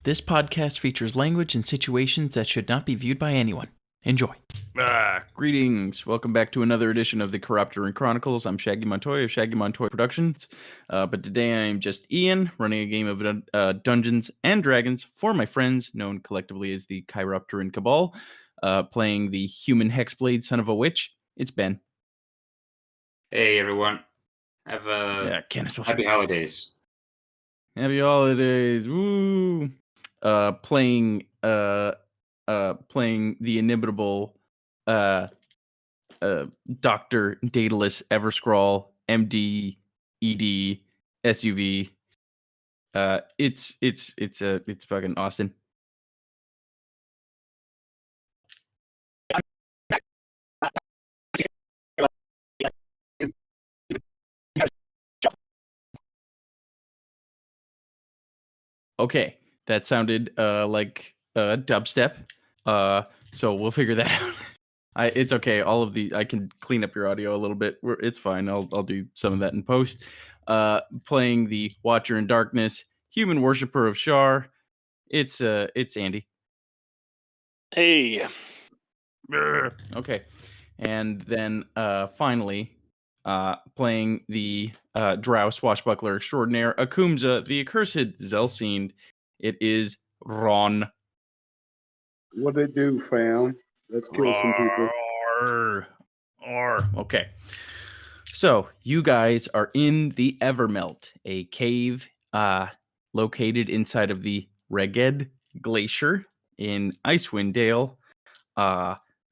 This podcast features language and situations that should not be viewed by anyone. Enjoy. Greetings. Welcome back to another edition of the Chiropteran Chronicles. I'm Shaggy Montoya of Shaggy Montoya Productions. But today I am just Ian, running a game of Dungeons and Dragons for my friends, known collectively as the Chiropteran Cabal, playing the human hexblade son of a witch. It's Ben. Hey everyone. Have a happy holidays. Happy holidays. Woo! Playing the inimitable Dr. Daedalus Everscroll, MD, ED, SUV. It's fucking Austin. Okay, that sounded like dubstep. So we'll figure that out. It's okay. I can clean up your audio a little bit. It's fine. I'll do some of that in post. Playing the Watcher in Darkness, human worshiper of Shar. It's Andy. Hey. Okay, and then finally, playing the Drow swashbuckler extraordinaire, Akumza, the accursed Zelsind. It is Ron. What they do, fam? Let's kill some people. Okay. So you guys are in the Evermelt, a cave located inside of the Reged Glacier in Icewind Dale.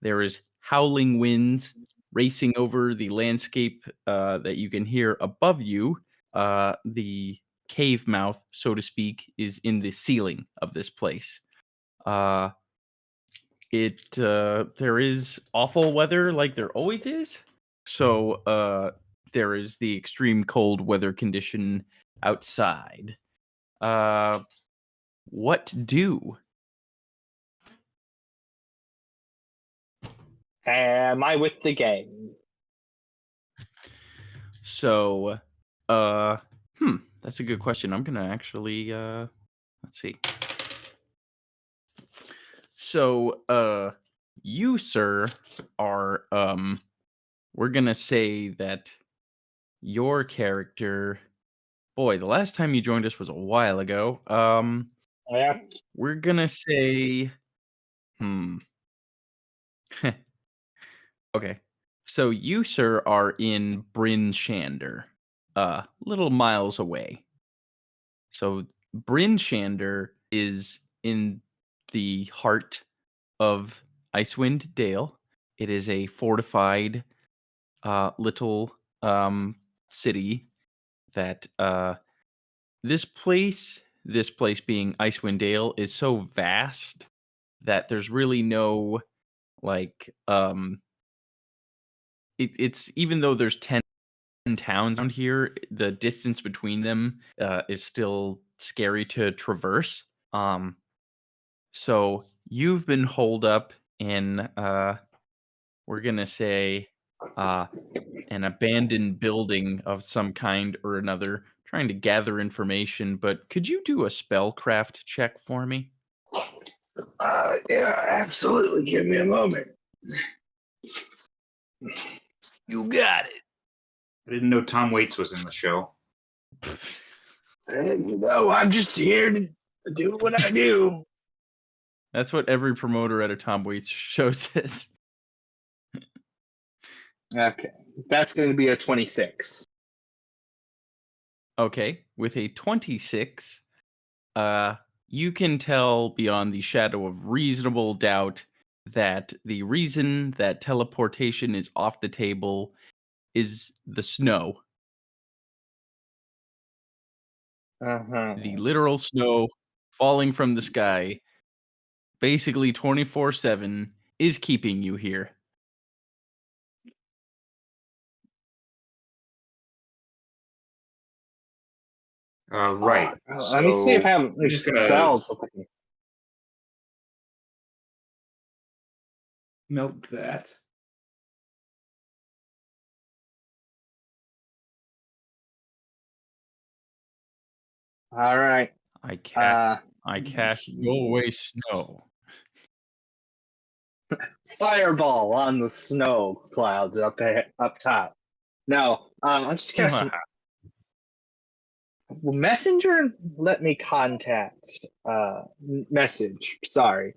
There is howling winds racing over the landscape that you can hear above you. The cave mouth, so to speak, is in the ceiling of this place. There is awful weather like there always is. So there is the extreme cold weather condition outside. What do? Am I with the gang? So, that's a good question. I'm gonna actually, let's see. So, you, sir, are, we're gonna say that your character, boy, the last time you joined us was a while ago. Yeah. We're gonna say, okay. So you, sir, are in Bryn Shander, little miles away. So Bryn Shander is in the heart of Icewind Dale. It is a fortified little city that this place being Icewind Dale is so vast that there's really no like it's even though there's 10 towns around here, the distance between them is still scary to traverse. So you've been holed up in we're gonna say an abandoned building of some kind or another, trying to gather information. But could you do a spellcraft check for me? Yeah, absolutely. Give me a moment. You got it. I didn't know Tom Waits was in the show. No, I'm just here to do what I do. That's what every promoter at a Tom Waits show says. Okay. That's going to be a 26. Okay, with a 26, you can tell beyond the shadow of reasonable doubt that the reason that teleportation is off the table is the snow. The literal snow falling from the sky, basically 24/7, is keeping you here. Right. Let me see if I have I'm just gonna spells. melt that. All right. I I cast Go Away Snow. Fireball on the snow clouds up top. No, I'm just casting. Messenger let me contact message. Sorry.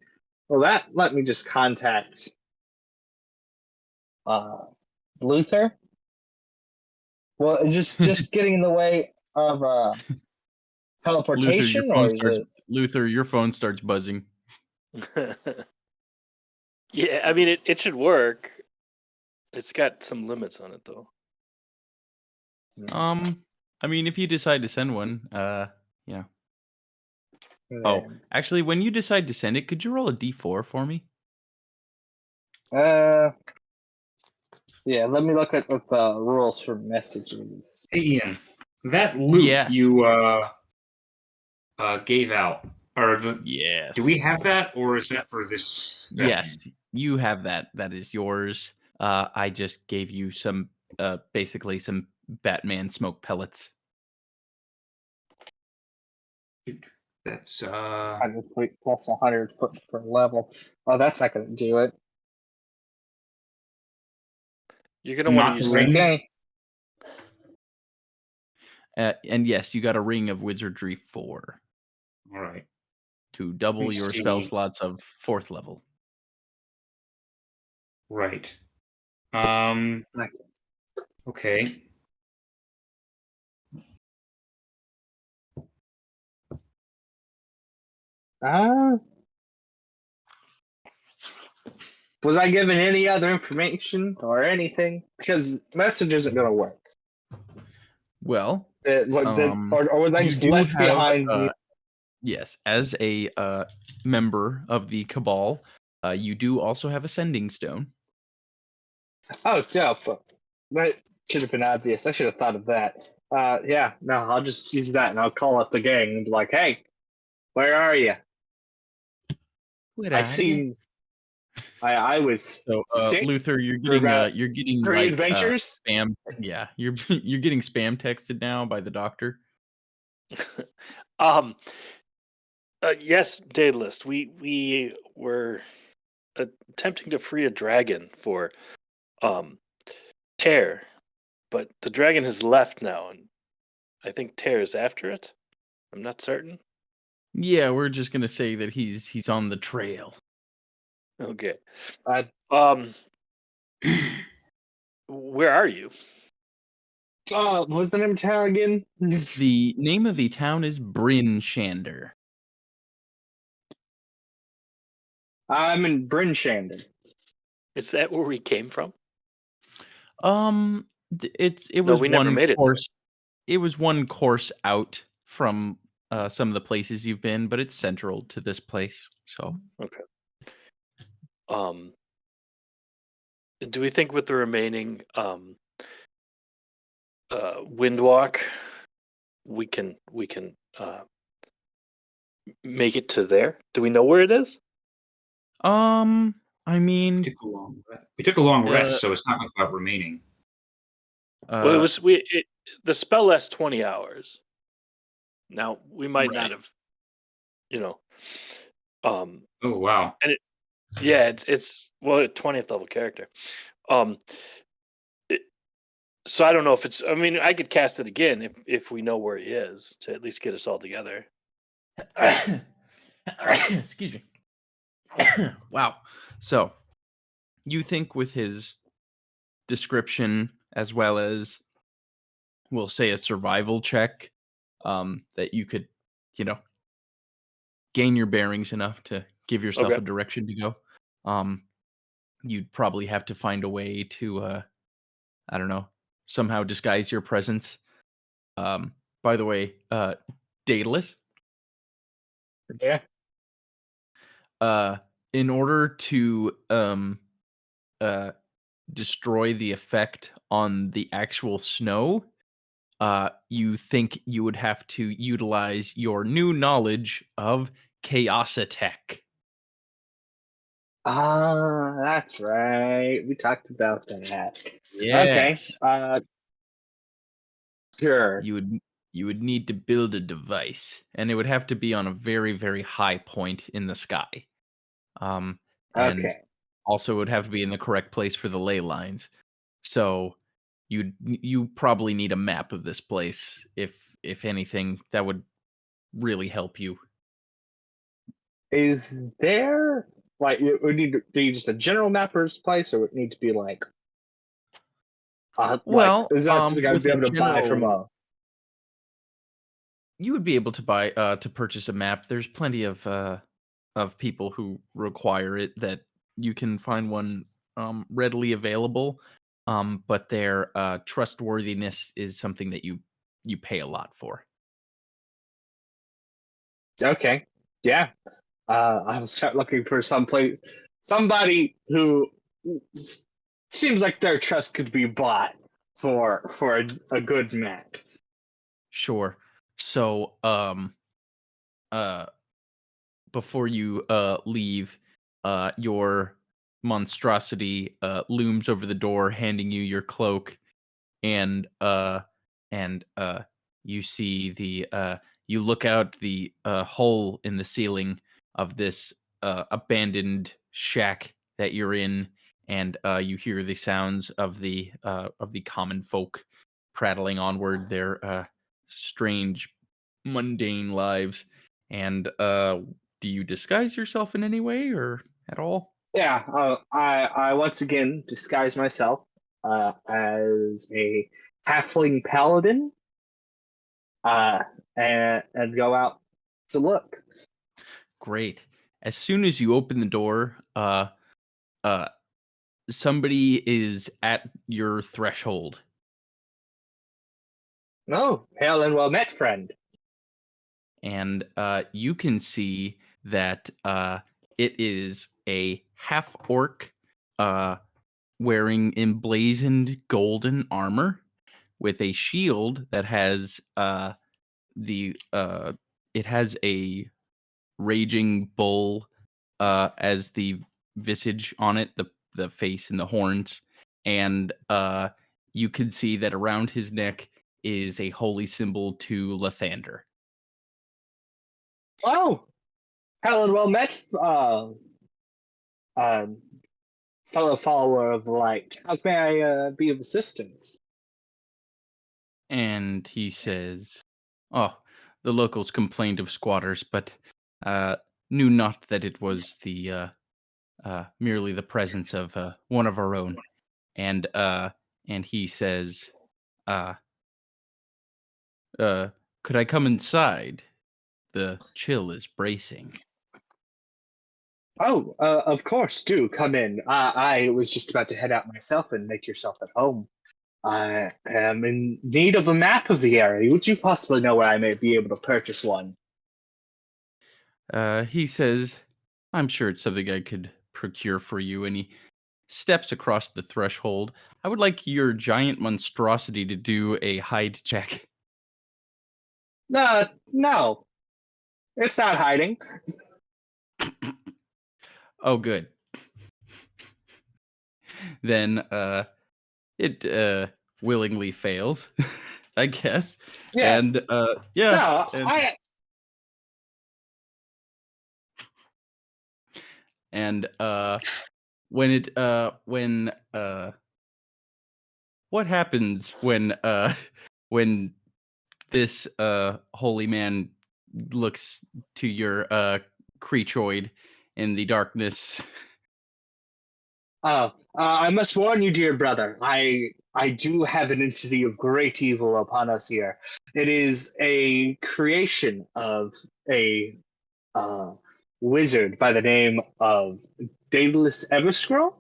Well, that let me just contact Luther. Well, is just getting in the way of teleportation, Luther, your phone starts buzzing. Yeah, I mean it should work. It's got some limits on it though. I mean, if you decide to send one, yeah. Man. Oh, actually, when you decide to send it, could you roll a d4 for me? Yeah, let me look at the rules for messages. Hey, Ian, that loot you gave out, yes. Do we have that, or is that for this session? Yes, you have that. That is yours. I just gave you some, basically some Batman smoke pellets. That's 100 feet plus 100 foot per level. Oh, that's not going to do it. You're going to want to use ring. Okay. And yes, you got a Ring of Wizardry 4. All right. To double your spell slots of 4th level. Right. Okay. Was I given any other information or anything? Because message isn't going to work. Well, or was I just left behind? Yes, as a member of the Cabal, you do also have a Sending Stone. Oh, yeah. That should have been obvious. I should have thought of that. Yeah, no, I'll just use that and I'll call up the gang and be like, hey, where are you? I was sick. Luther, you're getting three like adventures. Spam. Yeah, you're getting spam texted now by the doctor. Yes, Daedalus. We were attempting to free a dragon for Tear, but the dragon has left now, and I think Tear is after it. I'm not certain. Yeah, we're just gonna say that he's on the trail. Okay. Where are you? What's the name of town again? The name of the town is Bryn Shander. I'm in Bryn Shander. Is that where we came from? It was one course. It was one course out from some of the places you've been, but it's central to this place. So okay. Do we think with the remaining Windwalk, we can make it to there? Do we know where it is? I mean, we took a long rest, so it's not about remaining. Well, the spell lasts 20 hours. Now we might not have, Oh wow! And it's 20th level character. So I don't know if it's. I mean, I could cast it again if we know where he is to at least get us all together. Excuse me. Wow. So, you think with his description as well as, we'll say, a survival check, that you could, gain your bearings enough to give yourself a direction to go. You'd probably have to find a way to, I don't know, somehow disguise your presence. By the way, Daedalus. Yeah. In order to destroy the effect on the actual snow, you think you would have to utilize your new knowledge of chaos attack. That's right. We talked about that. Yes. Okay. Sure. You you would need to build a device, and it would have to be on a very, very high point in the sky. And Okay. also it would have to be in the correct place for the ley lines. So you probably need a map of this place, if anything, that would really help you. Is there like it would need to be just a general mapper's place, or would it need to be like Well, is that something I'd with be a able to buy from general a? you would be able to buy to purchase a map. There's plenty of people who require it that you can find one readily available. But their trustworthiness is something that you pay a lot for. Okay, yeah. I'll start looking for somebody who seems like their trust could be bought for a good map. Sure. So uh before you leave, your monstrosity looms over the door, handing you your cloak, and you see you look out the hole in the ceiling of this abandoned shack that you're in, and you hear the sounds of the common folk prattling onward their strange mundane lives. And do you disguise yourself in any way or at all? Yeah, I once again disguise myself as a halfling paladin, and go out to look. Great. As soon as you open the door, uh, somebody is at your threshold, Oh, hail and well met, friend. and you can see that it is a half orc wearing emblazoned golden armor with a shield that has the it has a raging bull as the visage on it, the face and the horns, and you can see that around his neck is a holy symbol to Lathander. Oh, hail and well met, um, fellow follower of the light. How may I be of assistance? And he says, "Oh, the locals complained of squatters, but uh, knew not that it was the merely the presence of one of our own." And he says, uh, "Could I come inside? The chill is bracing." Oh, of course, do come in. I was just about to head out myself and make yourself at home. I am in need of a map of the area. Would you possibly know where I may be able to purchase one? He says, "I'm sure it's something I could procure for you." And he steps across the threshold. I would like your giant monstrosity to do a hide check. No, it's not hiding. Oh, good. Then it willingly fails, I guess. Yeah, And yeah, no, and and when what happens when this holy man looks to your creature in the darkness? I must warn you, dear brother. I do have an entity of great evil upon us here. It is a creation of a uh, wizard by the name of Daedalus Everscroll.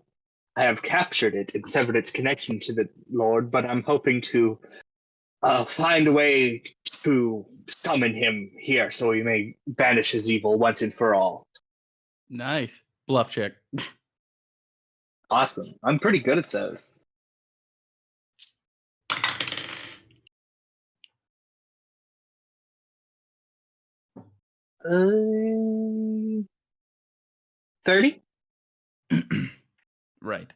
I have captured it and severed its connection to the Lord, but I'm hoping to find a way to summon him here so we may banish his evil once and for all. Nice. Bluff check. Awesome. I'm pretty good at those. Uh, 30? Right.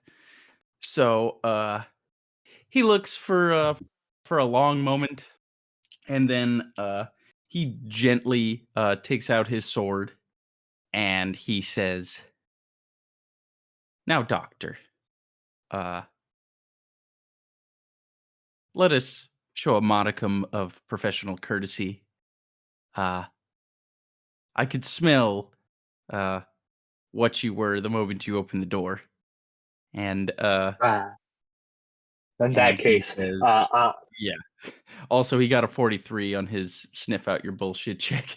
So he looks for a long moment, And then he gently takes out his sword and he says, "Now, doctor, uh, let us show a modicum of professional courtesy. Uh, I could smell uh, what you were the moment you opened the door." And In that and he case, says, "Yeah." Also, he got a 43 on his sniff out your bullshit check.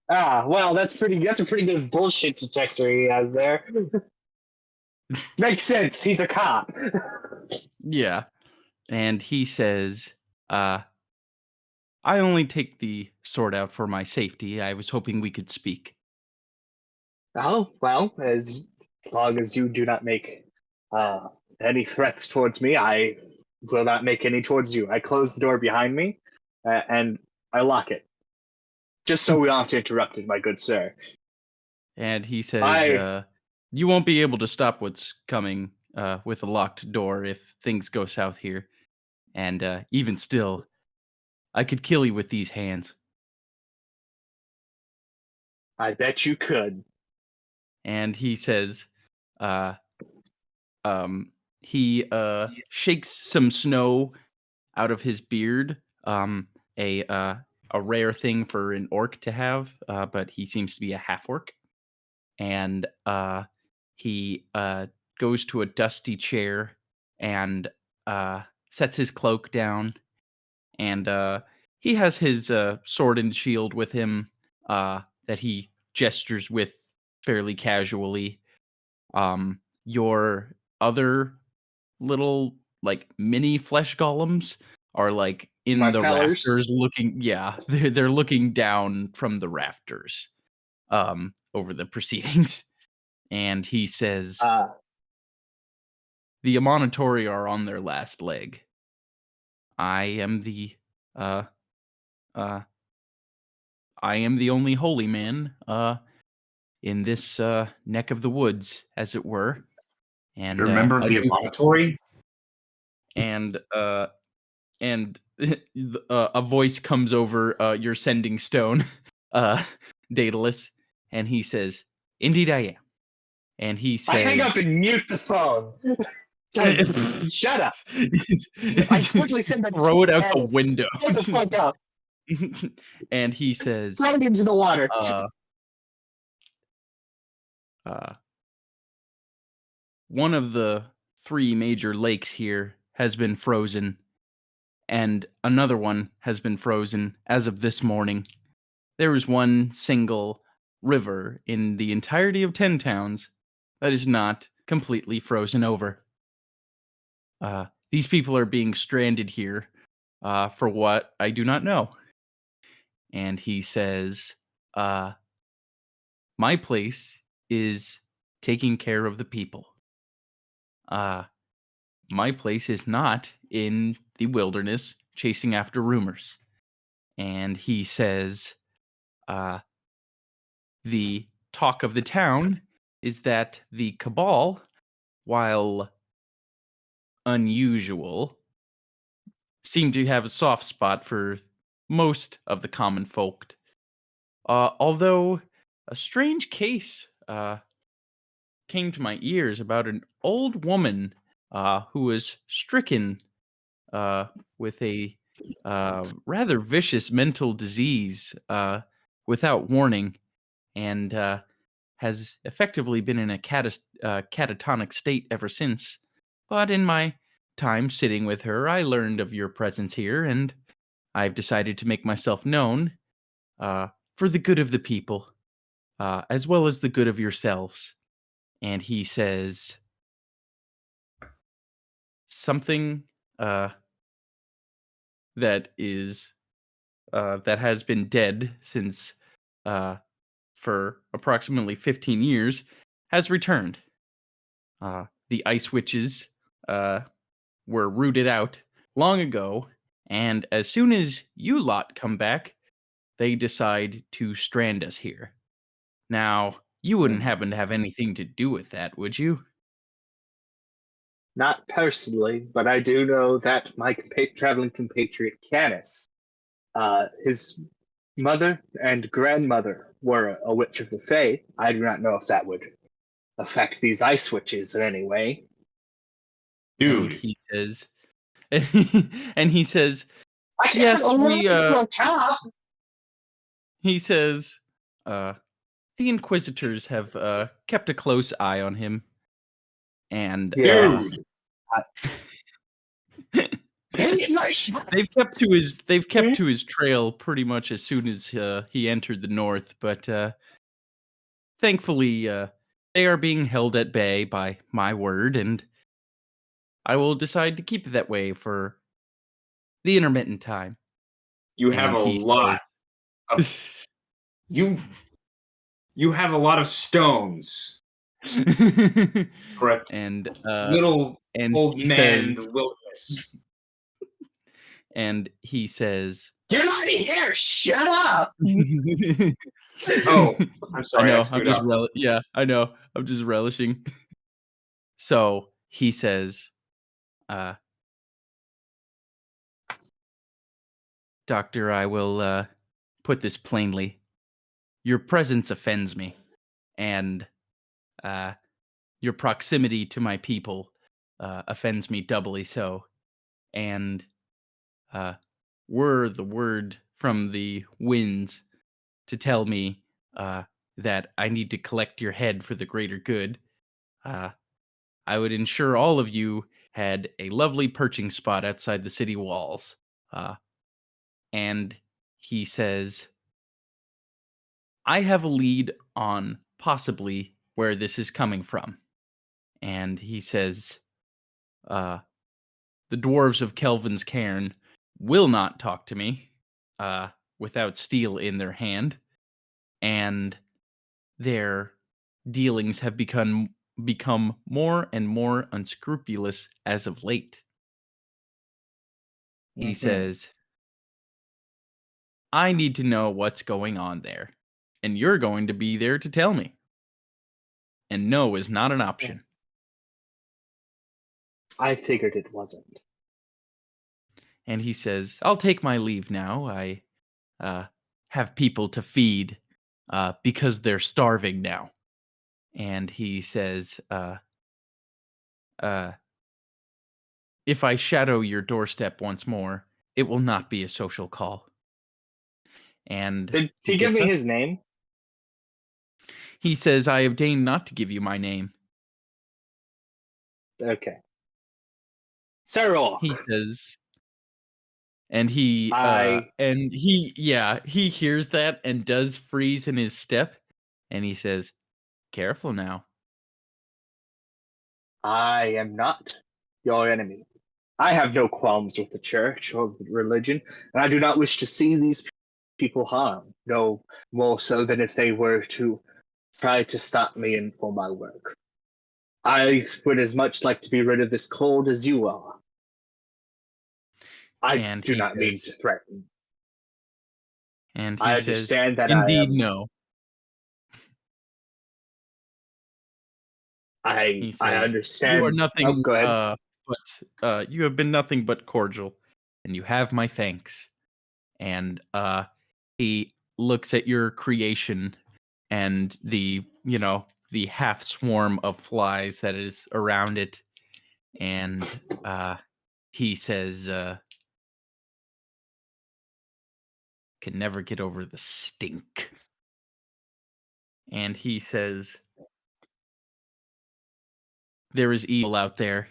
well, that's a pretty good bullshit detector he has there. Makes sense. He's a cop. Yeah. And he says, "I only take the sword out for my safety. I was hoping we could speak." Oh, well, as long as you do not make any threats towards me, I will not make any towards you. I close the door behind me and I lock it. Just so we aren't interrupted, my good sir. And he says, I "You won't be able to stop what's coming with a locked door if things go south here. And even still, I could kill you with these hands." bet you could. And he says, uh, he shakes some snow out of his beard, a rare thing for an orc to have, but he seems to be a half orc. And he goes to a dusty chair and sets his cloak down. And he has his sword and shield with him that he gestures with fairly casually. Your other little like mini flesh golems are like in My the fellers. rafters looking, yeah, they're looking down from the rafters over the proceedings. And he says, Uh, "The Amonitory are on their last leg. I am the uh uh I am the only holy man in this neck of the woods, as it were. You're And a member of I the do laboratory? and a voice comes over your sending stone, uh Daedalus, and he says, "Indeed I am." And he I hang up says, and mute the phone. Shut up. I quickly send that "Throw to it out the Alice. window." Shut the fuck up. And he says, Throw it into the water. uh, uh, "One of the three major lakes here has been frozen, and another one has been frozen as of this morning. There is one single river in the entirety of 10 towns that is not completely frozen over. These people are being stranded here for what I do not know." And he says, uh, "My place is taking care of the people. Uh, my place is not in the wilderness chasing after rumors." And he says, uh, "The talk of the town is that the Cabal, while unusual, seem to have a soft spot for most of the common folk. Although a strange case came to my ears about an old woman who was stricken uh, with a rather vicious mental disease without warning, and has effectively been in a catatonic state ever since. But in my time sitting with her, I learned of your presence here, and I've decided to make myself known uh, for the good of the people, as well as the good of yourselves." And he says something uh, that is that has been dead since for approximately 15 years has returned. The ice witches were rooted out long ago, and as soon as you lot come back, they decide to strand us here. Now, you wouldn't happen to have anything to do with that, would you? Not personally, but I do know that my traveling compatriot Canis his mother and grandmother were a witch of the Fae. I do not know if that would affect these ice witches in any way. And Dude. he says, and he says, I can't yes, we, a cat. he says, the Inquisitors have kept a close eye on him, and Yes. they've kept to his trail pretty much as soon as he entered the north, but thankfully they are being held at bay by my word, and I will decide to keep it that way for the intermittent time. You have And a he lot of says, you have a lot of stones for a and little and old he man in says, the wilderness. and he says, Get out of here! Shut up! Oh, I'm I sorry, I know. screwed up. Yeah, I know. I'm just relishing. So he says, Doctor, I will put this plainly. Your presence offends me, and your proximity to my people offends me doubly so. And were the word from the winds to tell me that I need to collect your head for the greater good, I would ensure all of you had a lovely perching spot outside the city walls. And he says, I have a lead on possibly where this is coming from. And he says, the dwarves of Kelvin's Cairn will not talk to me without steel in their hand. And their dealings have become more and more unscrupulous as of late. He says, I need to know what's going on there, and you're going to be there to tell me. And no is not an option. I figured it wasn't. And he says, I'll take my leave now. I have people to feed because they're starving now. And he says, if I shadow your doorstep once more, it will not be a social call. And Did he give me his name? He says, I have deigned not to give you my name. Okay. Sarok. He says, and he hears that and does freeze in his step, and he says, careful now. I am not your enemy. I have no qualms with the church or religion, and I do not wish to see these people harmed, no more so than if they were to try to stop me in for my work. I would as much like to be rid of this cold as you are. I do not mean to threaten. And he I says, understand that indeed, no. I understand. You are nothing go ahead. but you have been nothing but cordial, and you have my thanks. And he looks at your creation and the half swarm of flies that is around it, and he says, can never get over the stink. And he says, there is evil out there,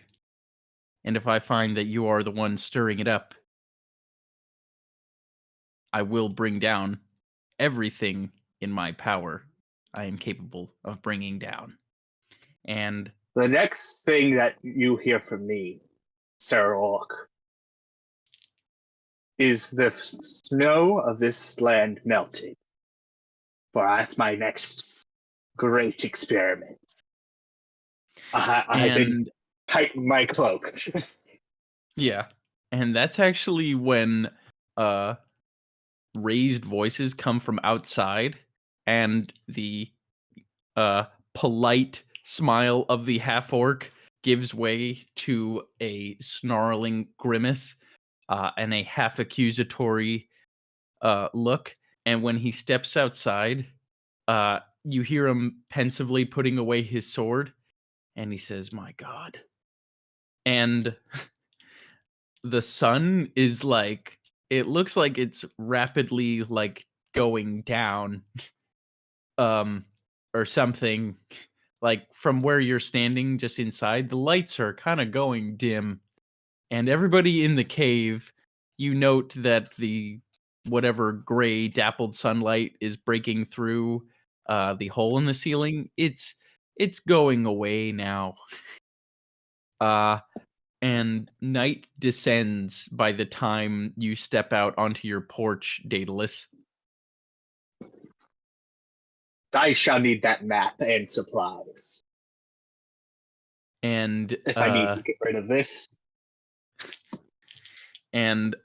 and if I find that you are the one stirring it up, I will bring down everything in my power I am capable of bringing down. And the next thing that you hear from me, Sarok, is the snow of this land melting. For that's my next great experiment. I've been tightening my cloak. Yeah. And that's actually when raised voices come from outside, and the polite smile of the half-orc gives way to a snarling grimace and a half-accusatory look, and when he steps outside, you hear him pensively putting away his sword, and he says, "My God." And the sun is like, it looks like it's rapidly like going down, um, or something. Like from where you're standing, just inside, the lights are kind of going dim, and everybody in the cave, you note that the whatever gray dappled sunlight is breaking through the hole in the ceiling. It's going away now. Uh and night descends by the time you step out onto your porch, Daedalus. I shall need that map and supplies And if I need to get rid of this. and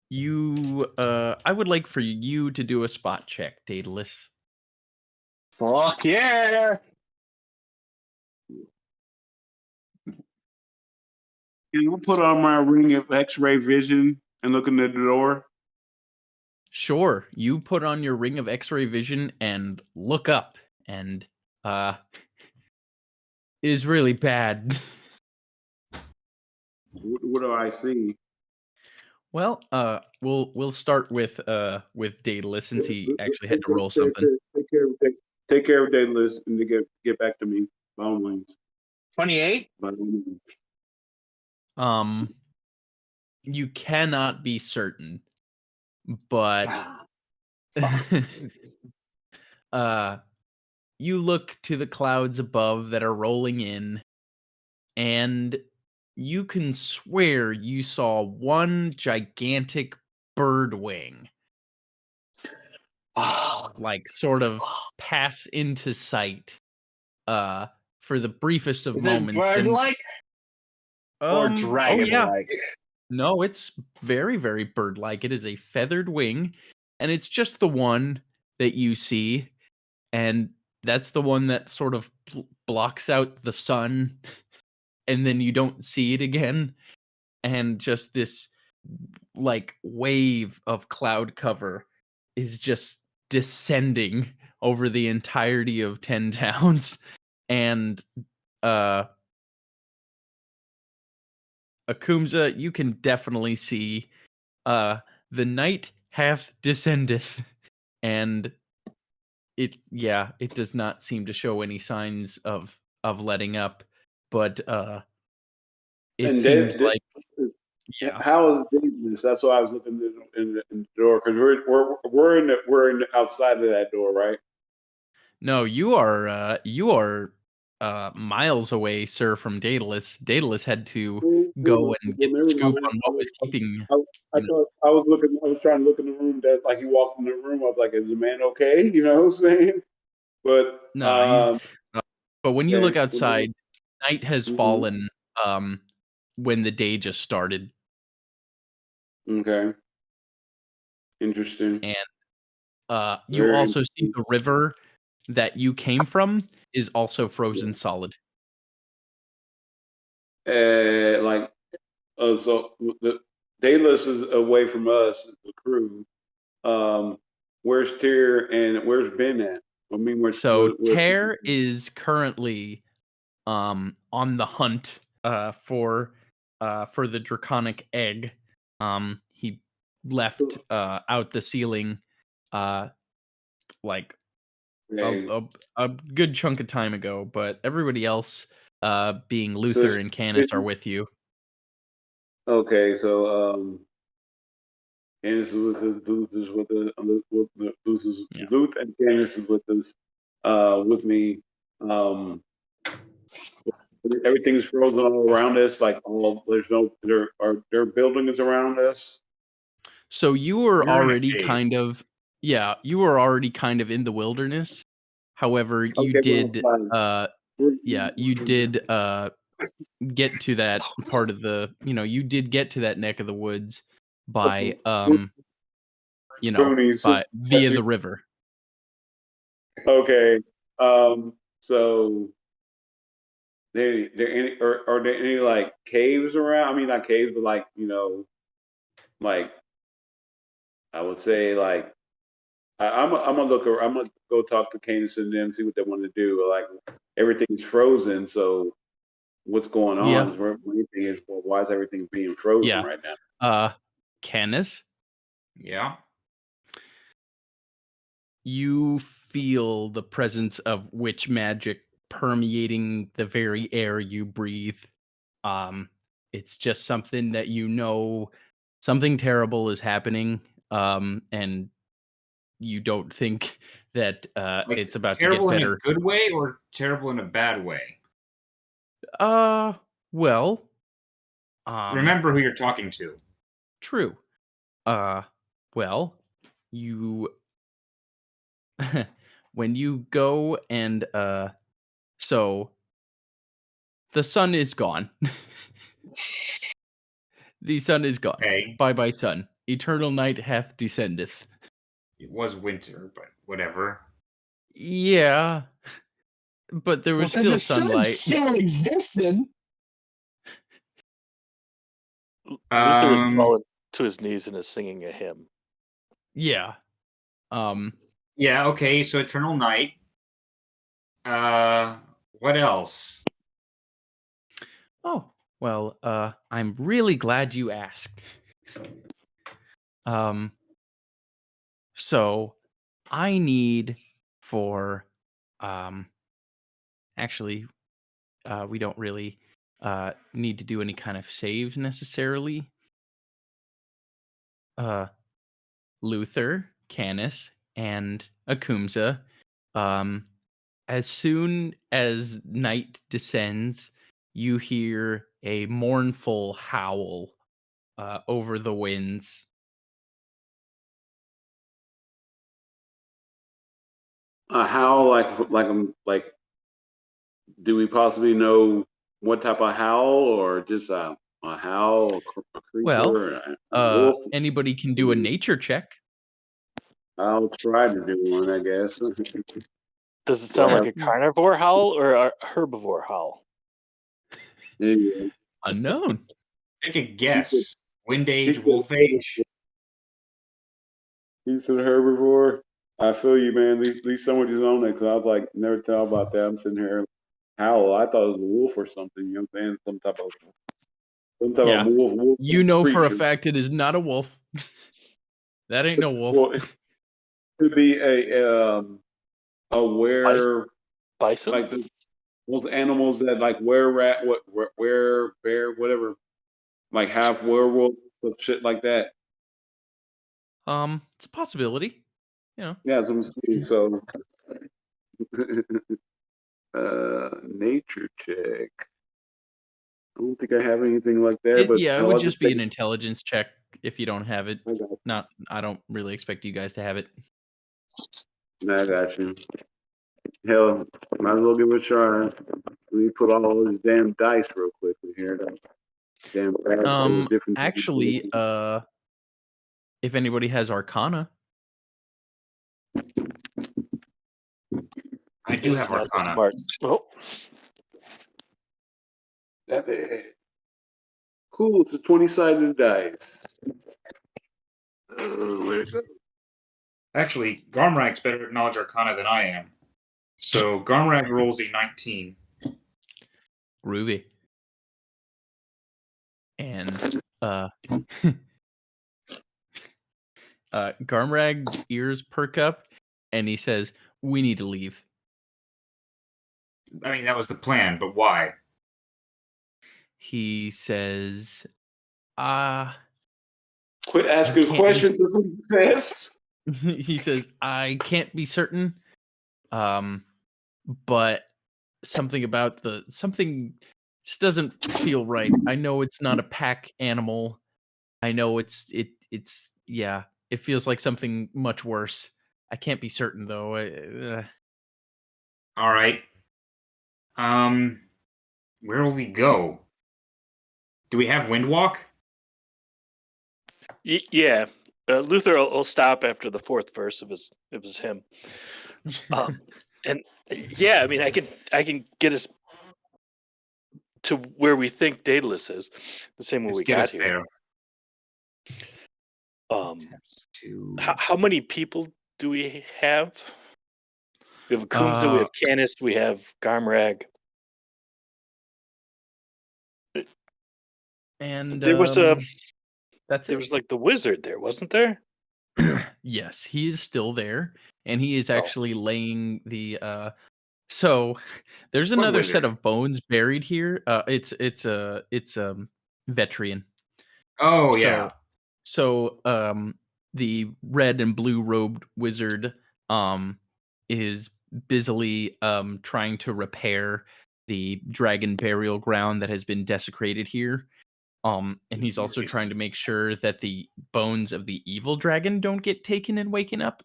you I would like for you to do a spot check, Daedalus. Fuck yeah! Can I put on my ring of X-ray vision and look in the door? Sure, you put on your ring of X-ray vision and look up, and is really bad. What do I see? Well, we'll start with Daedalus since he actually had to roll something. Take care of Daedalus and to get back to me. By all means. 28? By all means. You cannot be certain, but Ah, fuck. you look to the clouds above that are rolling in, and you can swear you saw one gigantic bird wing, Oh, like sort of pass into sight, for the briefest of is it moments. And bird-like or oh yeah, dragon-like? no, it's very, very bird-like. It is a feathered wing, and it's just the one that you see, and that's the one that sort of blocks out the sun, and then you don't see it again, and just this like wave of cloud cover is just descending over the entirety of 10 towns. And uh Akumza, you can definitely see uh the night hath descendeth, and it does not seem to show any signs of letting up, but it And seems like, yeah. how is Daedalus? That's why I was looking in the door because we're in the outside of that door, right? No, you are miles away, sir, from Daedalus. Daedalus had to go and get Well, the never scoop mind. on what was keeping, I you know. thought I was looking. I was trying to look in the room. That like he walked in the room. I was like, "Is the man okay?" You know what I'm saying? But No, he's but when you look okay. outside, night has Mhm. fallen when the day just started, Okay. Interesting. and you Very also see interesting. the river that you came from is also frozen solid. Like, so the Daedalus is away from us, the crew. Um, where's Tyr and where's Ben at? I mean, So Tear is currently on the hunt for the draconic egg. He left so, out the ceiling uh like a, okay. a, a good chunk of time ago, but everybody else being So Luther and Canis are with you. okay, so Candace Luther's with Yeah. Luther and Candace is with us, with me. Um, everything's frozen all around us. Like all there are buildings around us. So you were You're in a already cave. kind of, yeah, you were already kind of in the wilderness. However, you Okay, we're did outside. yeah, you did get to that part of the, you did get to that neck of the woods by Boonies. by via the river. Okay. So there any are there any like caves around? I mean, not caves, but like like I would say like I'm gonna look. I'm gonna go talk to Canis and them, see what they want to do. Like everything's frozen, so what's going on? Yeah. Is where anything is. Well, why is everything being frozen Yeah. right now? Canis, Yeah. you feel the presence of witch magic permeating the very air you breathe. It's just something that you know something terrible is happening, and you don't think that Like it's about to get terrible in a better. good way or terrible in a bad way? Well, Remember who you're talking to. true. Well, you when you go and so the sun is gone. The sun is gone. Okay. Bye bye sun. Eternal night hath descendeth. It was winter, but whatever. Yeah. But there was Then still the sun sunlight. still existed. Luther has fallen to his knees and is singing a hymn. Yeah. Yeah, okay, so eternal night. What else? Oh, well, I'm really glad you asked. So I need for actually we don't really need to do any kind of saves necessarily. Luther, Canis, and Akumsa, as soon as night descends, you hear a mournful howl over the winds. How like do we possibly know what type of howl or just a howl, a Well, creature, a wolf? anybody can do a nature check. I'll try to do one, I guess. Does it sound like a carnivore howl or a herbivore howl? Yeah. Unknown. Take a guess. Wind age, said- wolf age. He said herbivore. I feel you, man. At least somebody's on that because I was like, never thought about that. I'm sitting here, howl. I thought it was a wolf or something. You know what I'm saying? Some type Yeah. of wolf. You know for a creature. fact it is not a wolf. That ain't no wolf. Well, it could be a were Bison? like those animals that like were rat, were bear, whatever, like half werewolf, shit like that. It's a possibility. You know. Yeah, that's what I'm saying. So, nature check. I don't think I have anything like that, but Yeah, it hell, would I'll just be take an intelligence check if you don't have it. I got you. I don't really expect you guys to have it. I got you. Hell, might as well give it a try. Let me put all these damn dice real quickly here. Damn pads full of different Actually, things. if anybody has Arcana, I do have Not Arcana. smart. Oh, That bad. Cool, it's a 20-sided dice. Where'd it go? Actually, Garmrag's better at knowledge Arcana than I am. So Garmrag rolls a 19. groovy. And Garmrag's ears perk up and he says, "We need to leave." I mean, that was the plan, but why? He says, Quit asking can't questions. That's what he says. he says, "I can't be certain. But something about something just doesn't feel right. I know it's not a pack animal. I know it's yeah, it feels like something much worse. I can't be certain though. All right. Where will we go? Do we have Windwalk? yeah. Luther will stop after the fourth verse of his hymn. And yeah, I mean, I can get us to where we think Daedalus is, the same way Let's we get got us here. How many people do we have? We have Akumsa, we have Canis, we have Garmrag. And There was that's there it. was like the wizard there, wasn't there? Yes, he is still there, and he is Oh. actually laying the. So there's What another set wizard? of bones buried here. It's Vetrian. Oh yeah. So the red and blue robed wizard is busily trying to repair the dragon burial ground that has been desecrated here. And he's also trying to make sure that the bones of the evil dragon don't get taken and waken up.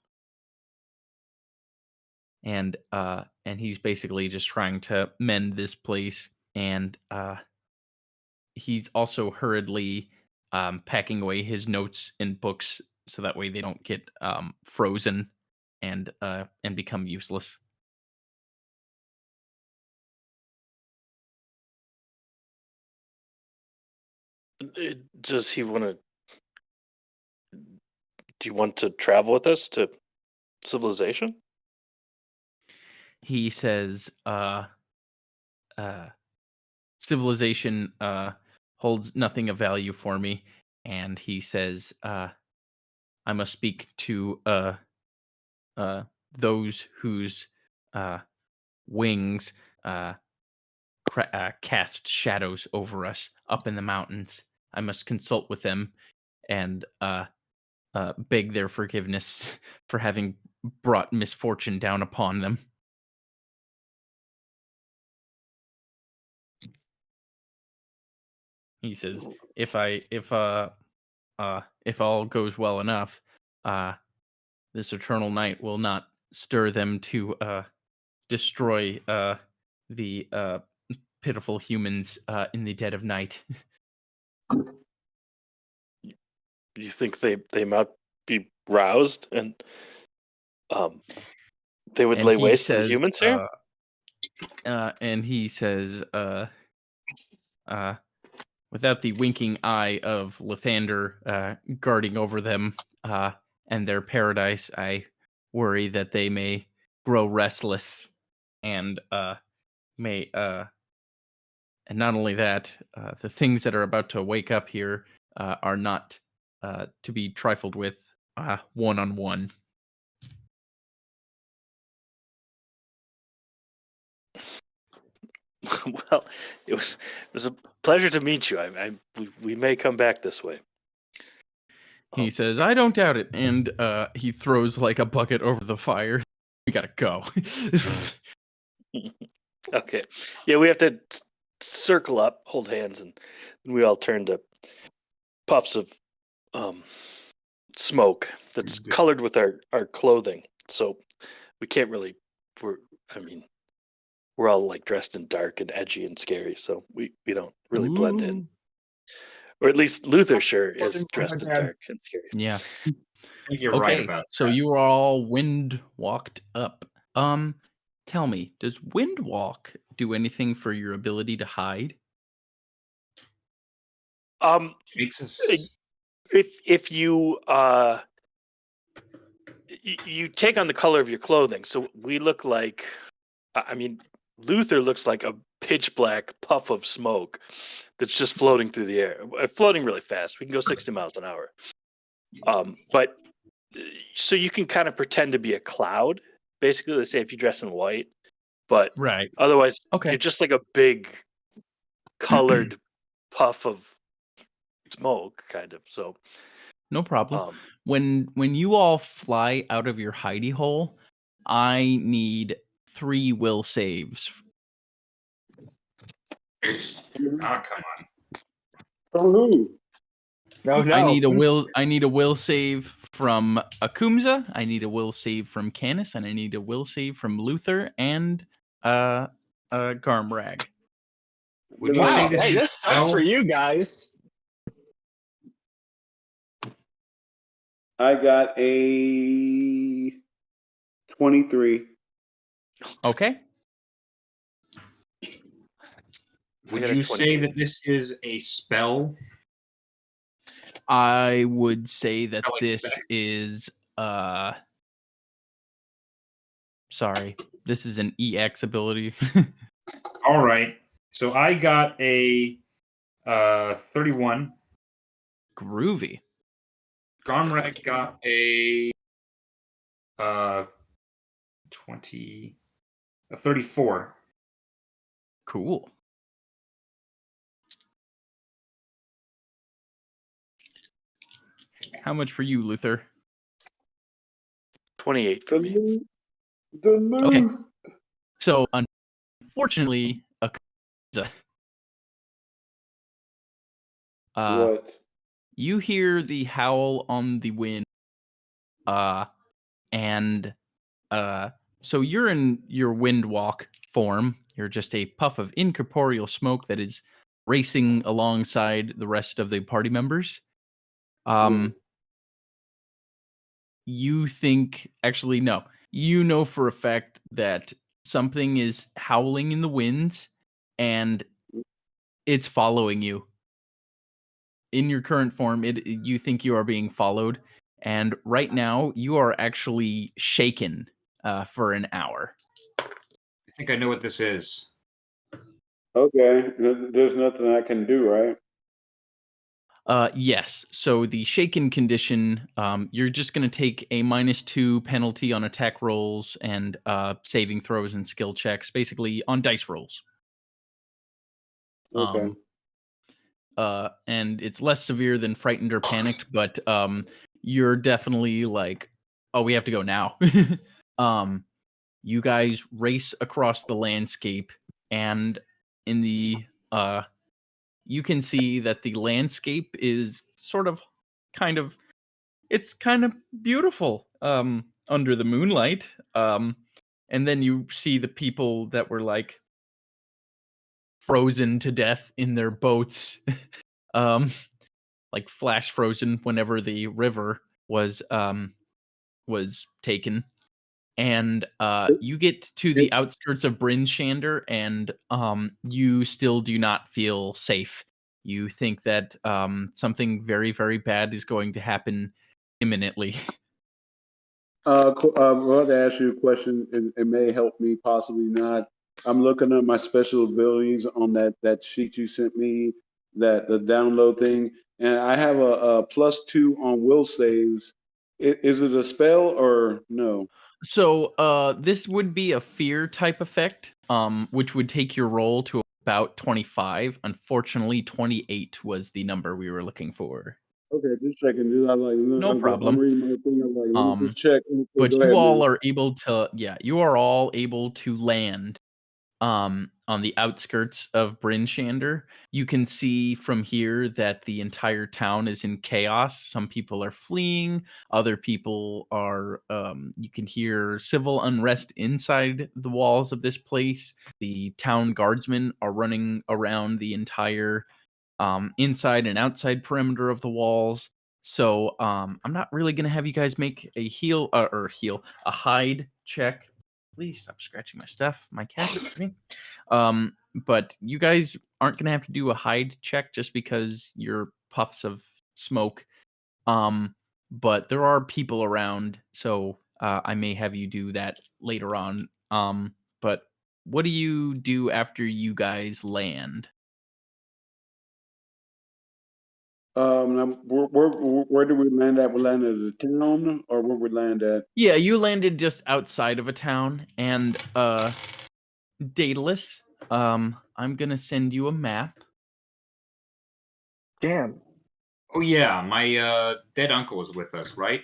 And he's basically just trying to mend this place. And he's also hurriedly packing away his notes and books so that way they don't get frozen and become useless. Does he want to? Do you want to travel with us to civilization? He says, civilization holds nothing of value for me. And he says, I must speak to those whose wings cast shadows over us up in the mountains. I must consult with them and beg their forgiveness for having brought misfortune down upon them. He says, if all goes well enough, this eternal night will not stir them to destroy the pitiful humans in the dead of night. You think they might be roused and they would And lay he waste to the says, humans here? and he says, without the winking eye of Lathander guarding over them and their paradise, I worry that they may grow restless and may and not only that, the things that are about to wake up here are not to be trifled with one-on-one. Well, it was a pleasure to meet you. We may come back this way. He says, I don't doubt it. And he throws like a bucket over the fire. We gotta go. Okay. Yeah, we have to circle up, hold hands, and we all turn to puffs of smoke that's colored with our clothing. So we can't really we're all like dressed in dark and edgy and scary, so we don't really blend in. Or at least Luther sure is dressed in dark and scary. Yeah. I think you're Okay, right about so that. you are all wind walked up. Tell me, does wind walk do anything for your ability to hide? Makes us If you you take on the color of your clothing, so we look like, Luther looks like a pitch black puff of smoke that's just floating through the air, floating really fast. We can go 60 miles an hour. But so you can kind of pretend to be a cloud, basically. Let's say if you dress in white, but Right. otherwise, Okay. you're just like a big colored puff of smoke, kind of. So No problem. When you all fly out of your hidey hole, I need 3 will saves. come on. From who? No, no. I need a will save from Akumsa, I need a will save from Canis, and I need a will save from Luther and Garmrag. Would you Wow, say this hey, is this sucks for you guys. I got a 23. Okay. Would I got a you 20. say that this is a spell? I would say that I like this that. is sorry. This is an EX ability. All right. So I got a 31. Groovy. Garmrek got a 34. Cool. How much for you, Luther? 28 for me. The move. So unfortunately, What? you hear the howl on the wind, and so you're in your wind walk form. You're just a puff of incorporeal smoke that is racing alongside the rest of the party members. You think, actually, no, you know for a fact that something is howling in the winds and it's following you. In your current form, you think you are being followed, and right now you are actually shaken for an hour. I think I know what this is. Okay. There's nothing I can do, right? Yes. So the shaken condition, you're just going to take a -2 penalty on attack rolls and saving throws and skill checks, basically on dice rolls. Okay. And it's less severe than frightened or panicked, but you're definitely like, oh, we have to go now. You guys race across the landscape, and in the you can see that the landscape is it's kind of beautiful under the moonlight. And then you see the people that were like frozen to death in their boats. um like flash frozen whenever the river was taken. And you get to the outskirts of Bryn Shander, and you still do not feel safe. You think that something very, very bad is going to happen imminently. I want to ask you a question. It may help me, possibly not. I'm looking at my special abilities on that sheet you sent me, that the download thing, and I have a +2 on will saves. Is it a spell or no? So this would be a fear type effect, which would take your roll to about 25. Unfortunately, 28 was the number we were looking for. Okay, just checking. Dude, No I'm problem. reading my thing. I'm like, let me Um, just check. but Go you ahead, all man. are able to, you are all able to land on the outskirts of Bryn Shander. You can see from here that the entire town is in chaos. Some people are fleeing, other people are you can hear civil unrest inside the walls of this place. The town guardsmen are running around the entire inside and outside perimeter of the walls. So I'm not really gonna have you guys make a a hide check. Please stop scratching my stuff. My cat's me. But you guys aren't gonna have to do a hide check just because you're puffs of smoke. But there are people around, so I may have you do that later on. But what do you do after you guys land? Now, where do we land at? We land at the town, or where we land at? Yeah, you landed just outside of a town, and Daedalus, I'm gonna send you a map. Damn. Oh yeah, my dead uncle is with us, right?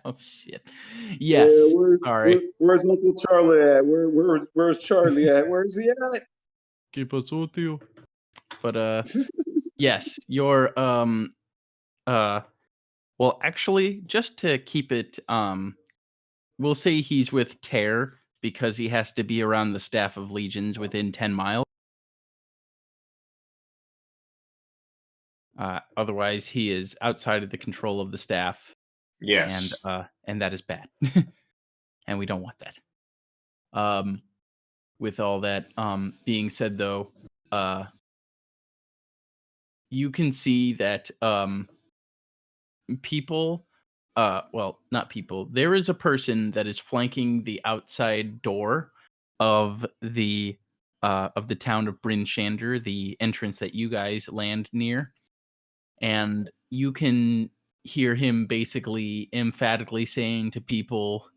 Oh shit. Yes. Sorry. Where's Uncle Charlie at? Where's Charlie at? Where's he at? ¿Qué pasó, tío? But yes, you're well, actually, just to keep it we'll say he's with Tear because he has to be around the staff of legions within 10 miles. Otherwise, he is outside of the control of the staff, Yes. and that is bad, and we don't want that. With all that being said, though, you can see that people, well, not people. There is a person that is flanking the outside door of the town of Bryn Shander, the entrance that you guys land near, and you can hear him basically emphatically saying to people,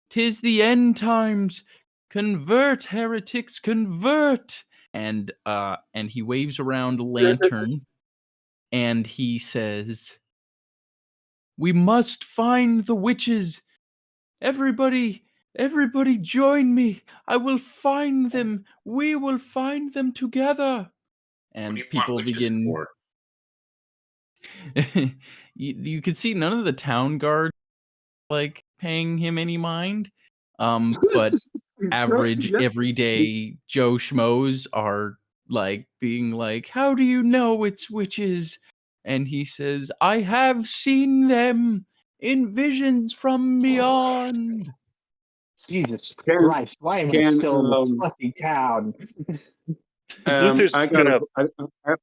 "'Tis the end times. Convert, heretics, convert!" And he waves around a lantern, and he says, "We must find the witches. Everybody, everybody join me. I will find them. We will find them together." What do And you want people witches begin. for? You can see none of the town guards like paying him any mind. But average everyday Joe Schmoes are like being like, "How do you know it's witches?" And he says, "I have seen them in visions from beyond." Jesus Can Christ, why am I can still in this fucking town? Luther's I gonna. I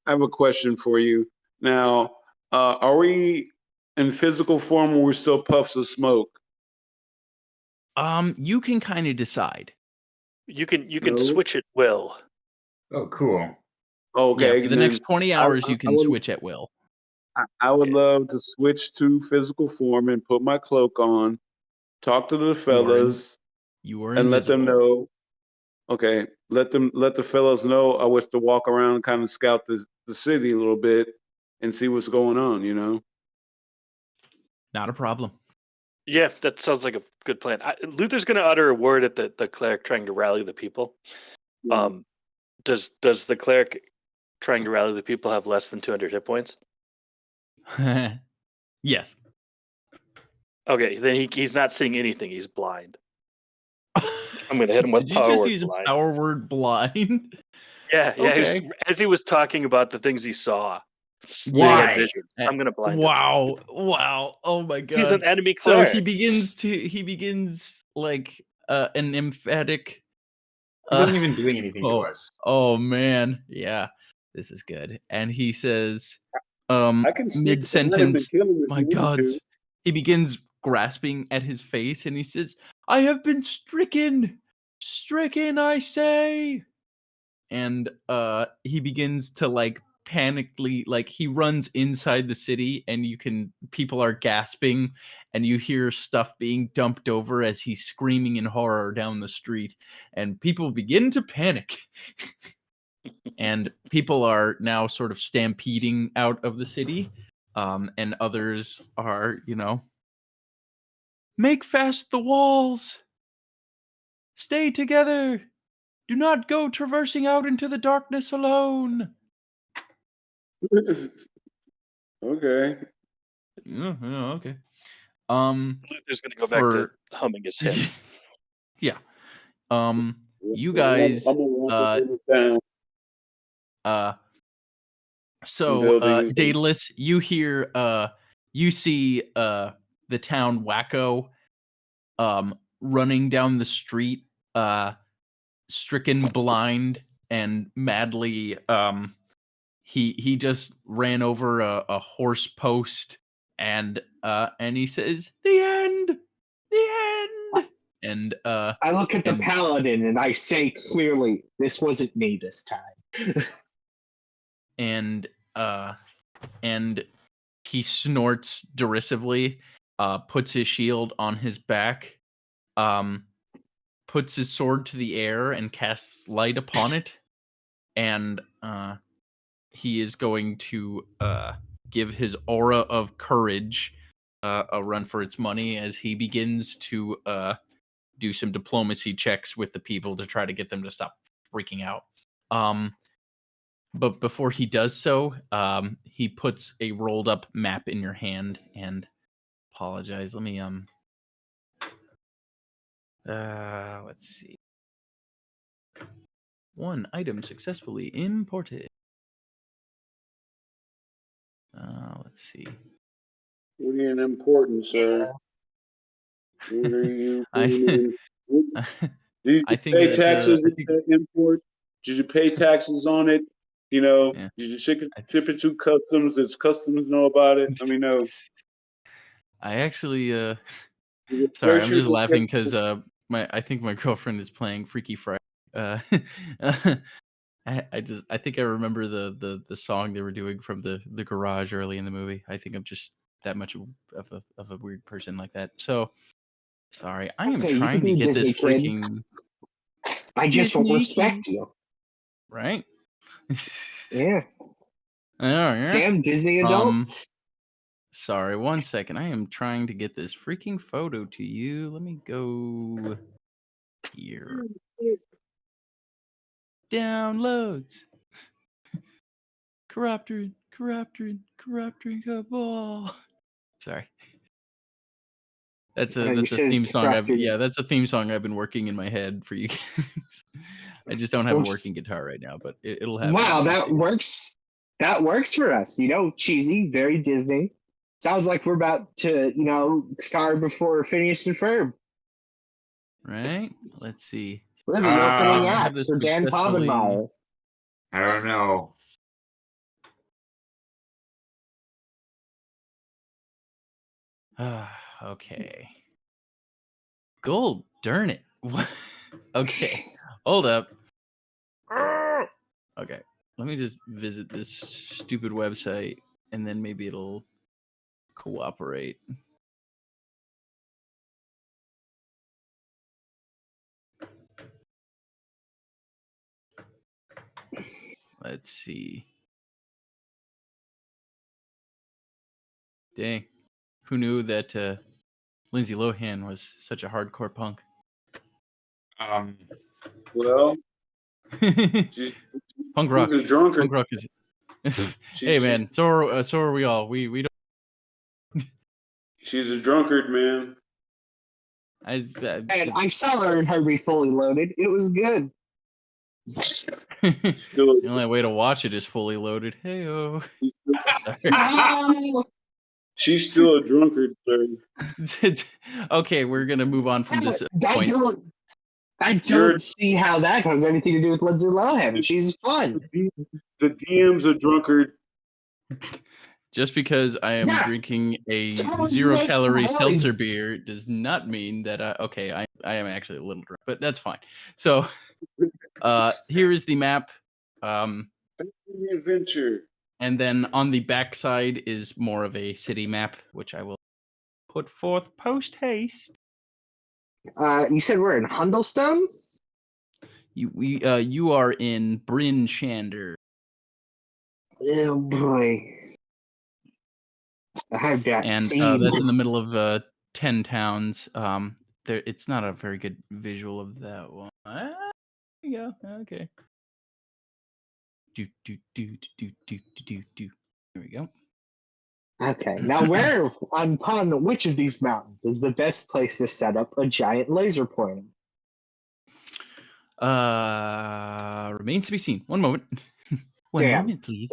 have a question for you now. Are we in physical form or we're still puffs of smoke? You can kind of decide. You can No. switch at will. Oh, cool. Yeah, Okay, for the then next 20 I, hours, I, you I can would switch at will. I would love to switch to physical form and put my cloak on, talk to the You are fellas, You are and let them invisible. know. Okay, let the fellas know I wish to walk around and kind of scout the city a little bit and see what's going on. You know. Not a problem. Yeah, that sounds like a good plan. Luther's gonna utter a word at the cleric trying to rally the people. Yeah. Does the cleric trying to rally the people have less than 200 hit points? Yes. Okay, then he's not seeing anything. He's blind. I'm gonna hit him with Did you just power use a blind. power word, blind? Yeah. Okay. As he was talking about the things he saw, he had Why? visions. I'm gonna blind him. Wow. Oh my god. He's an enemy So cleric. he begins like an emphatic He wasn't even doing anything to oh, us. oh man. Yeah. This is good. And he says I can sneak behind him and mid-sentence, kill him if my you want god. to. He begins grasping at his face and he says, "I have been stricken. Stricken, I say." And he begins to like panically, like he runs inside the city and people are gasping and you hear stuff being dumped over as he's screaming in horror down the street and people begin to panic. And people are now sort of stampeding out of the city, and others are, "Make fast the walls, stay together, do not go traversing out into the darkness alone." Okay. Yeah, okay. Luther's gonna go back to For humming his hymn. yeah. You I'm guys, gonna walk uh, over down uh, some so buildings. Daedalus, you see the town Wacko running down the street, stricken blind and madly. He just ran over a horse post and he says, "The end, the end." And I look at the and paladin and I say clearly, this wasn't me this time. and and he snorts derisively, puts his shield on his back, puts his sword to the air and casts light upon it, and he is going to give his aura of courage a run for its money as he begins to do some diplomacy checks with the people to try to get them to stop freaking out. But before he does so, he puts a rolled up map in your hand and apologize. Let me let's see. One item successfully imported. Let's see. What are you important, sir? What are you I doing? Did I you think pay that taxes on that import? Did you pay taxes on it? You know, Yeah. you ship it to customs. It's customs know about it. I mean, no. I actually It's sorry, very I'm true. just laughing because I think my girlfriend is playing Freaky Friday. I think I remember the song they were doing from the garage early in the movie. I think I'm just that much of a weird person like that. So sorry, I am Okay, you can trying to be a get this Disney kid. freaking I just won't respect you. right. Yeah. Oh, yeah. Damn Disney adults. Sorry, one second. I am trying to get this freaking photo to you. Let me go here. Downloads. Chiropteran, cabal. Sorry. That's You a said theme song. Chiropteran. That's a theme song I've been working in my head for you guys. I just don't have a working guitar right now, but it'll happen. Wow, You'll that see. works. That works for us. Cheesy, very Disney. Sounds like we're about to, star before Phineas and Ferb. Right? Let's see. We're the opening I have acts this for Dan successfully. Povenmire. I don't know. Okay. Gold, darn it. What? Okay. Hold up. Okay. Let me just visit this stupid website and then maybe it'll cooperate. Let's see. Dang. Who knew that Lindsay Lohan was such a hardcore punk? Well, she's Punk rock. a drunkard. Punk rock is. Hey man, so are we all. We don't. She's a drunkard, man. And I saw her in Herbie Fully Loaded. It was good. The only way to watch it is Fully Loaded. Hey-oh. She's still a drunkard, sir. Okay, we're gonna move on from this point. I don't see how that has anything to do with Lindsay Lohan. She's fun. The DM's a drunkard. Just because I am drinking a 0-calorie seltzer beer does not mean that I am actually a little drunk, but that's fine. So here is the map. Adventure. And then on the back side is more of a city map, which I will put forth post haste. You said we're in Hundlestone? You are in Bryn Shander. Oh boy. I've got And that's in the middle of 10 towns. It's not a very good visual of that one. There you go. Okay. There we go. Okay. Now where upon which of these mountains is the best place to set up a giant laser pointer? Remains to be seen. One moment. One Damn. moment, please.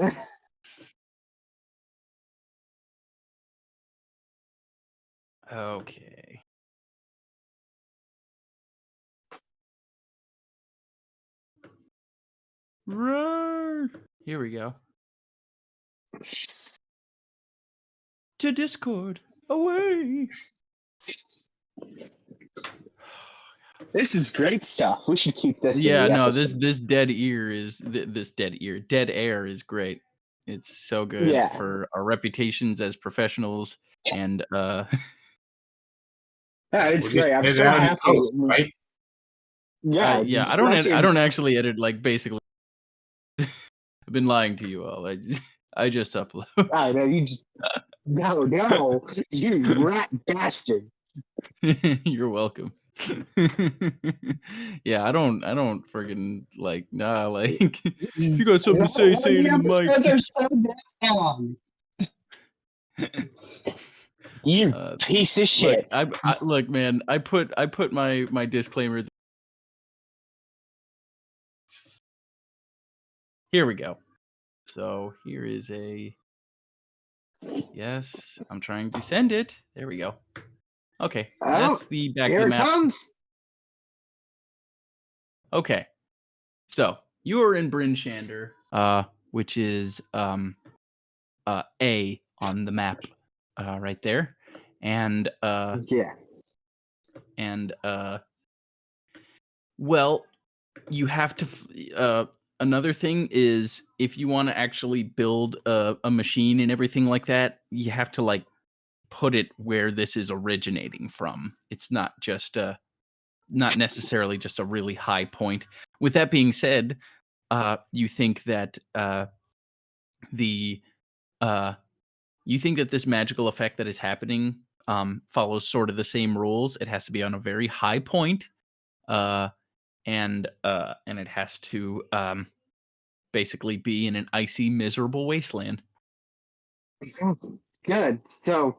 Okay. Roar. Here we go. To Discord. Away. This is great stuff. We should keep this. Yeah, in the no, episode. this dead air is great. It's so good for our reputations as professionals and Yeah, it's great. I'm so happy. Post, right? Yeah, I don't actually edit, like, basically. I've been lying to you all. I just upload. I know you just no, you rat bastard. You're welcome. Yeah, I don't friggin' like you got something to say it in the mic. Are so down. You piece of shit. Look, man, I put my disclaimer. Here we go. So here is a yes. I'm trying to send it. There we go. Okay, that's the back of the map. Here it comes. Okay, so you are in Bryn Shander. which is A on the map right there. And Yeah. well, you have to another thing is if you want to actually build a machine and everything like that, you have to like put it where this is originating from. It's not just not necessarily just a really high point. With that being said, you think that the you think that this magical effect that is happening follows sort of the same rules. It has to be on a very high point, and it has to basically be in an icy, miserable wasteland. Good. So,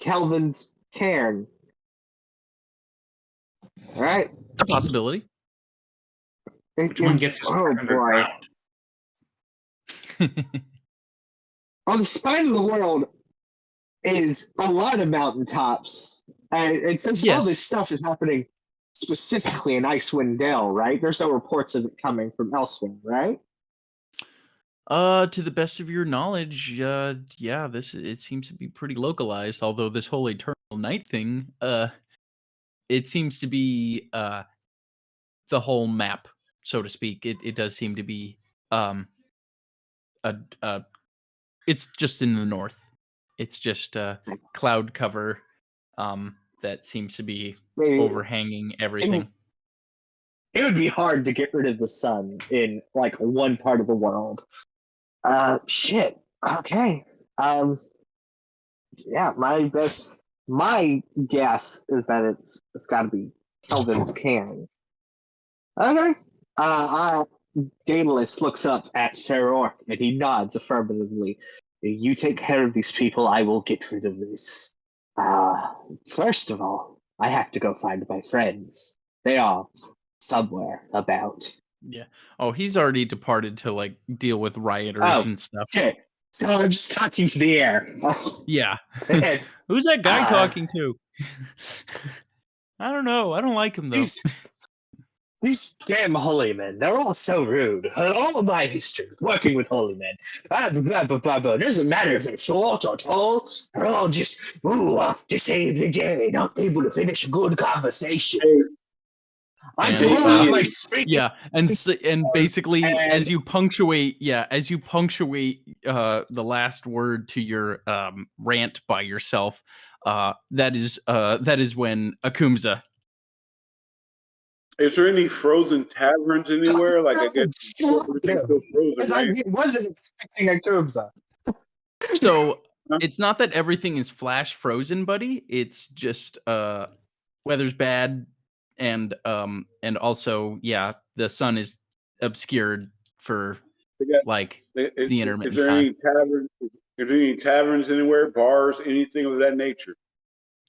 Kelvin's cairn. All right. It's a possibility. Which one gets us Oh boy. underground? On the spine of the world is a lot of mountaintops. And it says all Yes. this stuff is happening specifically in Icewind Dale, right? There's no reports of it coming from elsewhere, right? To the best of your knowledge, yeah, it seems to be pretty localized. Although this whole eternal night thing, it seems to be the whole map, so to speak. It does seem to be it's just in the north. It's just cloud cover that seems to be overhanging everything. It would be hard to get rid of the sun in like one part of the world. Shit. Okay. Yeah, my guess is that it's got to be Kelvin's cairn. Okay. Daedalus looks up at Sir Orc and he nods affirmatively. You take care of these people, I will get rid of this. First of all, I have to go find my friends. They are somewhere about. Yeah. Oh, he's already departed to like deal with rioters and stuff. Shit. So I'm just talking to the air. Yeah. And, Who's that guy talking to? I don't know. I don't like him though. These damn holy men, they're all so rude. All of my history working with holy men. It doesn't matter if they're short or tall, they're all just, to save the day, not able to finish a good conversation. I'm doing my speaking. Yeah, and basically as you punctuate the last word to your rant by yourself, that is when Akumza. Is there any frozen taverns anywhere? Like, I guess still frozen, I right? wasn't expecting a Kumza. So it's not that everything is flash frozen, buddy. It's just weather's bad, and also the sun is obscured for like the intermittent Is there time. any taverns? Is there any taverns anywhere? Bars? Anything of that nature?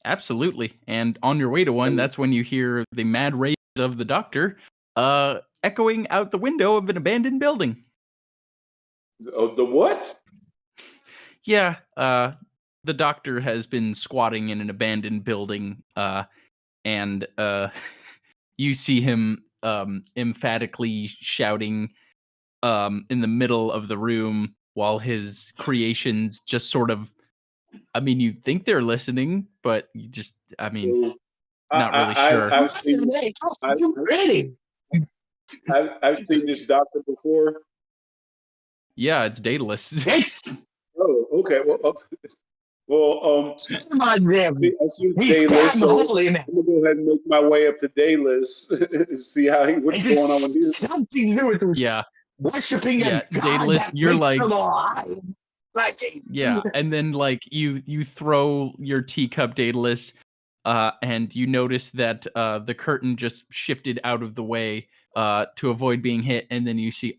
Absolutely. And on your way to one, that's when you hear the mad rage of the doctor echoing out the window of an abandoned building. The what? Yeah, the doctor has been squatting in an abandoned building, and you see him emphatically shouting in the middle of the room while his creations just sort of, I mean, you think they're listening, but you just, I mean, not really sure. I've seen this doctor before. Yeah, it's Daedalus. Oh, okay. Well, Come on, man. I see Daedalus, so I'm gonna go ahead and make my way up to Daedalus, see what's going on with you. Something to do with Yeah, worshiping a god Daedalus, that you're makes like, them alive. yeah, and then like you throw your teacup, Daedalus, and you notice that the curtain just shifted out of the way to avoid being hit, and then you see,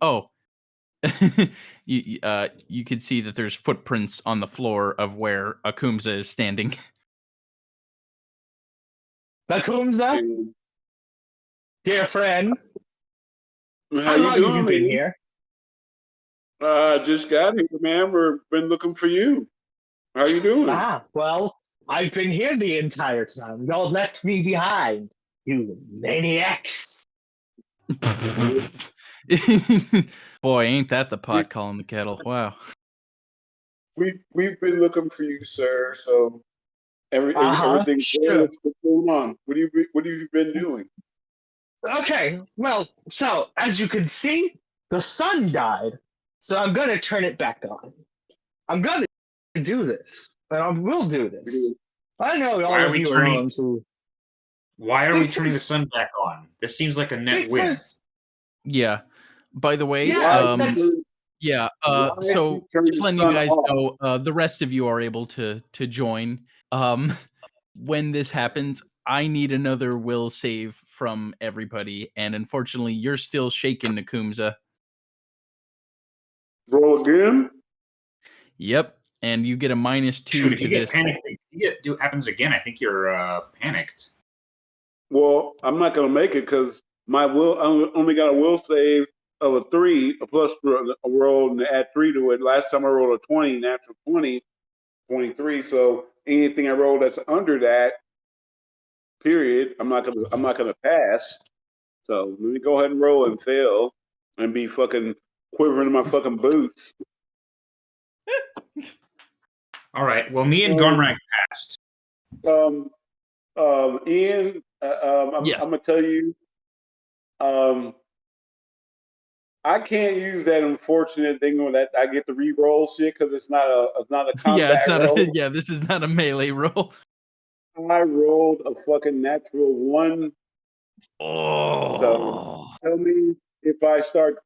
you can see that there's footprints on the floor of where Akumza is standing. Akumza, dear friend, how you doing? You been here? Just got here, man. We've been looking for you. How you doing? Well, I've been here the entire time. Y'all left me behind, you maniacs. Boy, ain't that the pot calling the kettle? Wow. We've been looking for you, sir. So everything's Sure. good. What's going on? What have you been doing? Okay, well, so as you can see, the sun died, so I'm gonna turn it back on. I'm gonna do this, and I will do this. I know all of you are going to. Why are we turning the Because- sun back on? This seems like a net win. Because Yeah. By the way, yeah, that's yeah. Why have So you turned just the letting you sun guys off? know, the rest of you are able to join. When this happens, I need another will save from everybody, and unfortunately, you're still shaken, Nakumza. Roll again? Yep, and you get a -2 Shoot, if to you get this. panicked, if it happens again, I think you're panicked. Well, I'm not gonna make it because my will I only got a will save of a 3, a plus a roll and add 3 to it. Last time I rolled a 20, natural 20, 23. So anything I roll that's under that period, I'm not gonna pass. So let me go ahead and roll and fail and be fucking quivering in my fucking boots. All right. Well, me and Garmrak passed. Um, Ian, Yes. I'm gonna tell you, I can't use that unfortunate thing where that I get to re-roll shit because it's not a Yeah, combat it's not roll. yeah, this is not a melee roll. I rolled a fucking natural 1. So Oh. tell me if I start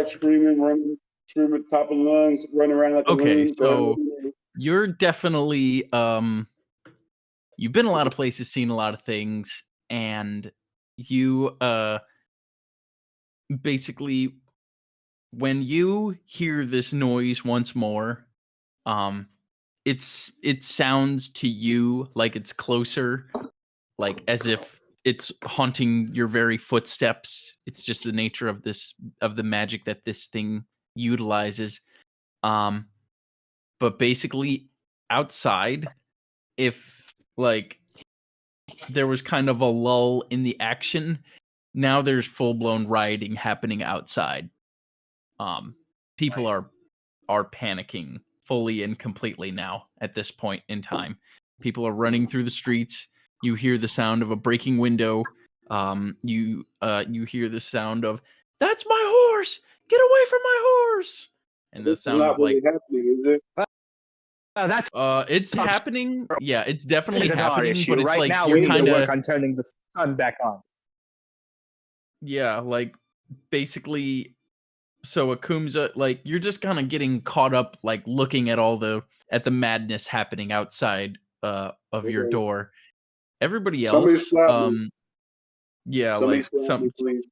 screaming, screaming at the top of lungs, running around like a Okay, loon. Go ahead and so let me know. you're definitely you've been a lot of places, seen a lot of things, and you basically when you hear this noise once more, um it sounds to you like it's closer, like as if it's haunting your very footsteps. It's just the nature of the magic that this thing utilizes. Um but basically outside, if like there was kind of a lull in the action, now there's full-blown rioting happening outside. People are panicking fully and completely now at this point in time. People are running through the streets. You hear the sound of a breaking window. You hear the sound of, "That's my horse! Get away from my horse!" And the This is sound not of like, really happening, is it? that's it's happening. Yeah, it's definitely our happening, issue. but it's Right like now, you're we need to kind work of on turning the sun back on. yeah, like basically. So Akumza, like you're just kind of getting caught up, like looking at at the madness happening outside of your Okay. door. Everybody Somebody else, slap me. yeah, Somebody like slap me, please.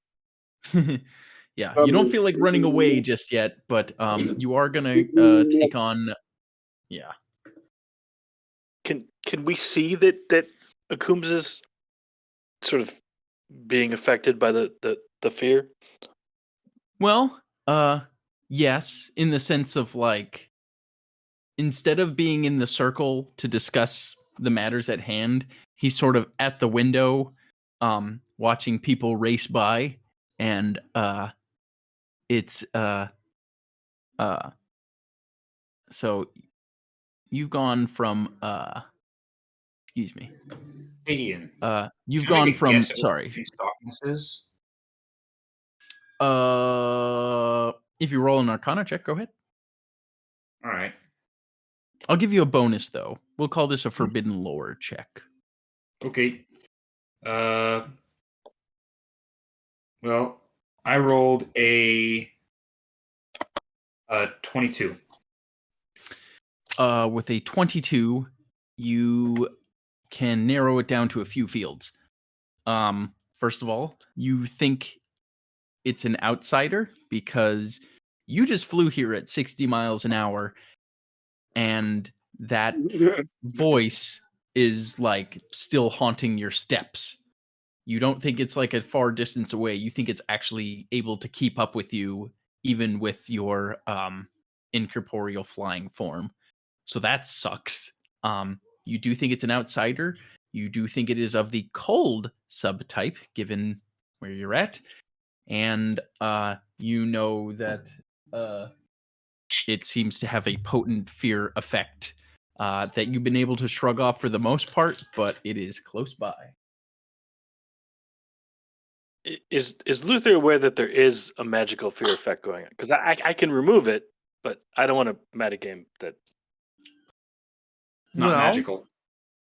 yeah, you don't Somebody. feel like running away just yet, but you are gonna Kick me in the take nuts. on, yeah. Can we see that Akum's sort of being affected by the fear? Well, yes, in the sense of like, instead of being in the circle to discuss the matters at hand, he's sort of at the window, watching people race by, and it's uh so you've gone from excuse me. Ian, You've can I gone make a from guess at what sorry. these darkness is? If you roll an arcana check, go ahead. All right. I'll give you a bonus though. We'll call this a forbidden lore check. Okay. Well, I rolled a 22. With a 22, you can narrow it down to a few fields. First of all, you think it's an outsider because you just flew here at 60 miles an hour, and that voice is like still haunting your steps. You don't think it's like a far distance away. You think it's actually able to keep up with you, even with your incorporeal flying form. So that sucks. You do think it's an outsider. You do think it is of the cold subtype, given where you're at. and you know that it seems to have a potent fear effect that you've been able to shrug off for the most part, but it is close by. Is Luther aware that there is a magical fear effect going on? Because I can remove it, but I don't want to metagame that. Not Well- magical.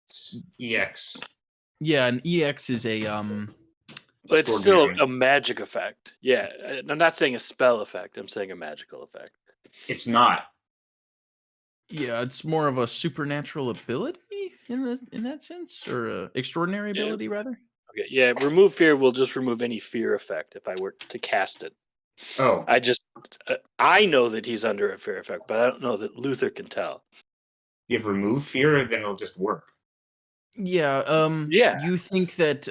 It's EX. Yeah, an EX is a But it's still Extraordinary. a magic effect. Yeah, I'm not saying a spell effect. I'm saying a magical effect. It's not. yeah, it's more of a supernatural ability in that sense, or a extraordinary Yeah. ability rather. Okay, yeah. Remove fear will just remove any fear effect if I were to cast it. Oh, I know that he's under a fear effect, but I don't know that Luther can tell. you have remove fear, then it'll just work. Yeah. Yeah. You think that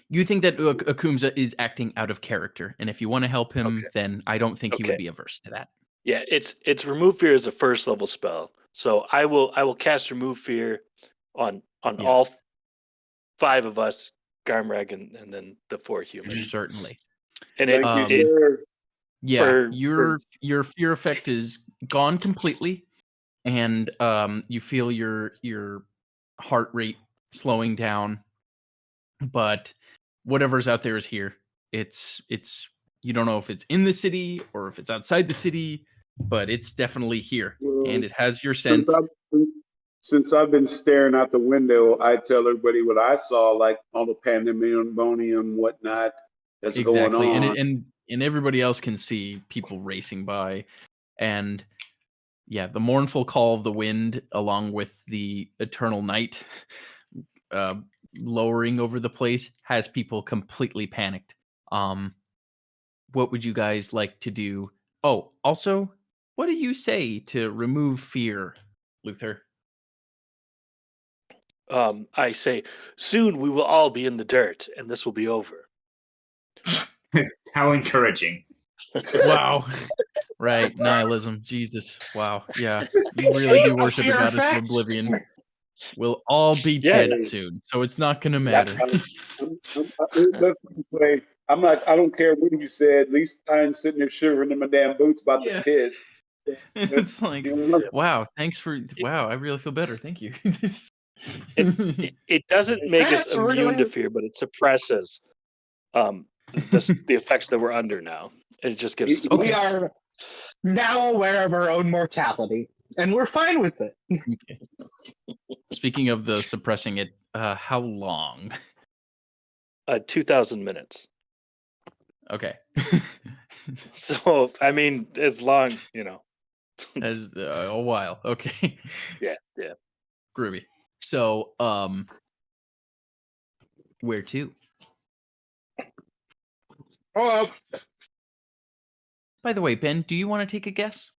you think that Akumza is acting out of character, and if you want to help him, Okay. then I don't think he Okay. would be averse to that. Yeah, it's remove fear is a first level spell. So I will cast remove fear on Yeah. all 5 of us, Garmrag and then the 4 humans. Certainly. And Thank Um, you, sir. Yeah, For- your fear effect is gone completely, and you feel your heart rate slowing down. But whatever's out there is here. It's you don't know if it's in the city or if it's outside the city, but it's definitely here, and it has your scent. Since I've been staring out the window, I tell everybody what I saw, like all the pandemonium, whatnot that's going Exactly, on. and everybody else can see people racing by, and yeah, the mournful call of the wind, along with the eternal night, lowering over the place, has people completely panicked. What would you guys like to do? Oh, also, what do you say to remove fear, Luther? I say, soon we will all be in the dirt, and this will be over. How encouraging. Wow. Right, nihilism. Jesus. Wow. Yeah. You really do worship a fear goddess of effect? oblivion. We'll all be Yeah. dead soon, so it's not gonna matter. Let's put it this way, I don't care what you said. At least I ain't sitting there shivering in my damn boots about Yeah. to piss. It's like, You know, wow, thanks for wow, I really feel better. Thank you. It doesn't make us That's immune to really- fear, but it suppresses the effects that we're under now. It just gives us. Okay. We are now aware of our own mortality, and we're fine with it. Okay. Speaking of the suppressing it, how long? 2,000 minutes. Okay. So I mean, as long As a while. Okay. yeah. Groovy. So, where to? Oh, By the way, Ben, do you want to take a guess?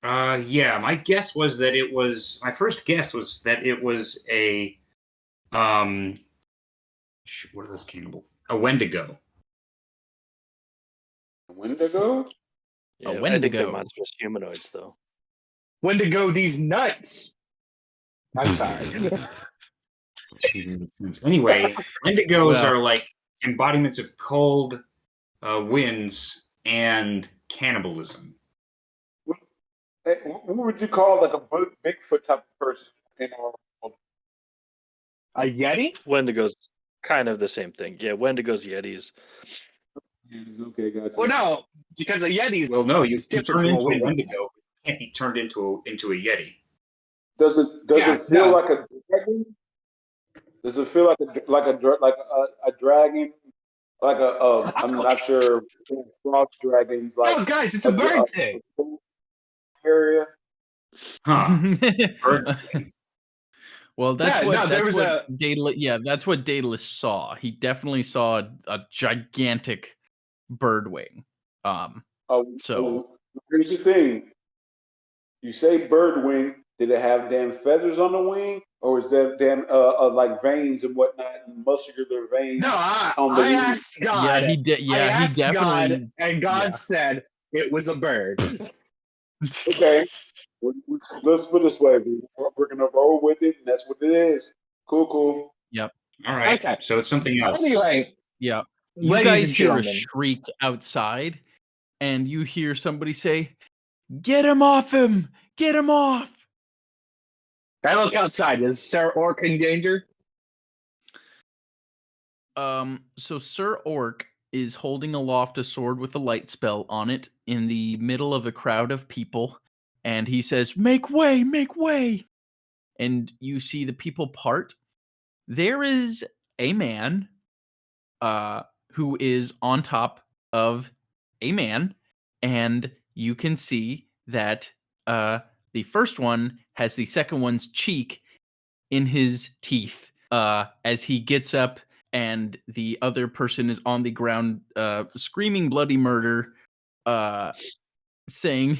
Yeah, my guess was that it was. My first guess was that it was a. What are those cannibals? A Wendigo. Wendigo? Yeah, I think Wendigo. they're monstrous humanoids, though. when to go these nuts? I'm sorry. Anyway, Wendigos Well. are like embodiments of cold winds and cannibalism. Hey, who would you call like a Bigfoot type of person in our world? A Yeti? Wendigo's kind of the same thing. Yeah, Wendigos, Yetis. Okay, gotcha. Well, no, because a Yeti. Well, no, you It's different turn from a into a Wendigo. Wendigo. You can't be turned into a Yeti. Does it Yeah, feel no. like a dragon? Does it feel like a dragon? Like I'm not sure. Frost dragons like Oh, guys, it's a bird thing. area. Huh. Bird Well, that's Yeah, what no, there that's was what Daedalus, yeah, that's what Daedalus saw. He definitely saw a gigantic bird wing. So Here's the thing. You say bird wing. Did it have damn feathers on the wing, or is that damn like veins and whatnot, and muscular veins? No, on the I wing? asked God. yeah, he did. I Yeah, he asked definitely. God, and God yeah. said it was a bird. Okay. Let's put it this way. We're gonna roll with it, and that's what it is. Cool. All right. Okay. So it's something else. Anyway, Yeah. You Ladies guys and hear a gentlemen, shriek outside, and you hear somebody say, "Get him off him! Get him off!" I look outside. Is Sir Orc in danger? So Sir Orc is holding aloft a sword with a light spell on it in the middle of a crowd of people, and he says, "Make way, make way!" And you see the people part. There is a man who is on top of a man, and you can see that the first one has the second one's cheek in his teeth as he gets up, and the other person is on the ground screaming bloody murder, saying,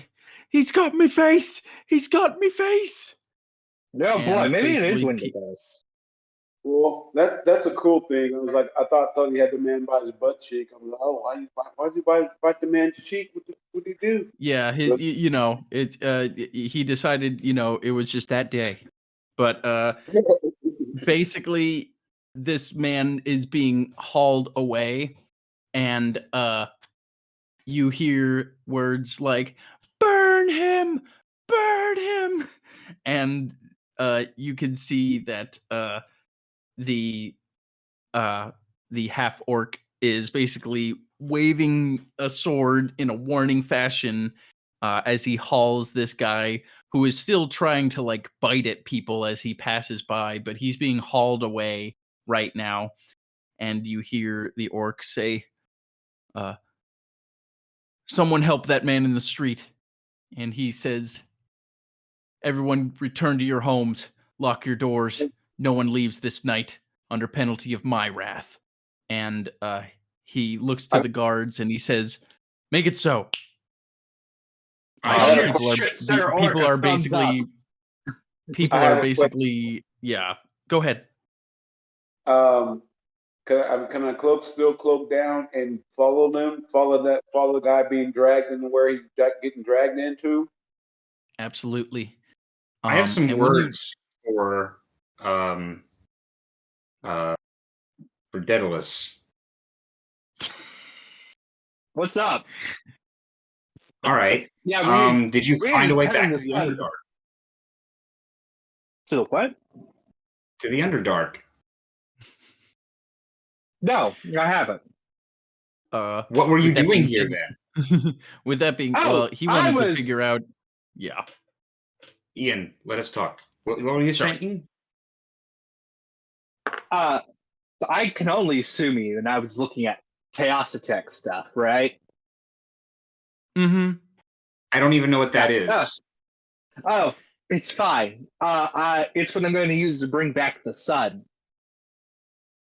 "He's got me face! He's got me face!" No, boy, And maybe it is basically, Wendigos. Well, that's a cool thing. I was like, I thought he had the man by his butt cheek. I was like, oh, why'd you bite the man's cheek? What did he do? yeah, it's he decided, it was just that day. But basically this man is being hauled away, and you hear words like, "Burn him! Burn him!" And you can see that the the half orc is basically waving a sword in a warning fashion as he hauls this guy who is still trying to like bite at people as he passes by, but he's being hauled away right now. And you hear the orc say, uh, "Someone help that man in the street." And he says, "Everyone return to your homes, lock your doors. No one leaves this night under penalty of my wrath." And he looks to the guards and he says, "Make it so." I Oh, should. shit, Sir Orc, People are a thumbs up. basically I have a question. yeah. Go ahead. Can I still cloak down and follow them? Follow the guy being dragged into where he's getting dragged into? I Absolutely. have some and when you words for Daedalus. What's up? All right. Yeah, Did you we find a way returned back to the the sun. Underdark? To the what? To the Underdark. No, I haven't. What were you with that doing being here said- then? with that being, Oh, well, he I wanted to was- figure out. Yeah. Ian, let us talk. What were you Sorry. saying? I can only assume you, and I was looking at Chaositech stuff, right? Mm-hmm. I don't even know what that Yeah. is. Oh, it's fine. It's what I'm going to use to bring back the sun.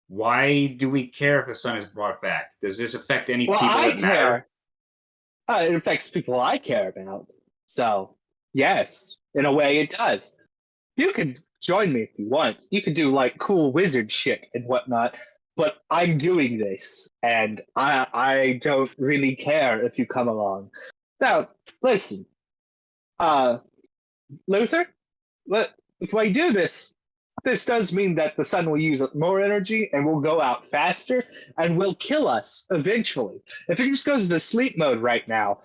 Why do we care if the sun is brought back? Does this affect any Well, people I that matter? care. It affects people I care about. So, yes, in a way it does. You could join me if you want. You could do like cool wizard shit and whatnot. But I'm doing this, and I don't really care if you come along. Now, listen, Luther, if I do this, this does mean that the sun will use up more energy and will go out faster and will kill us eventually. If it just goes into sleep mode right now,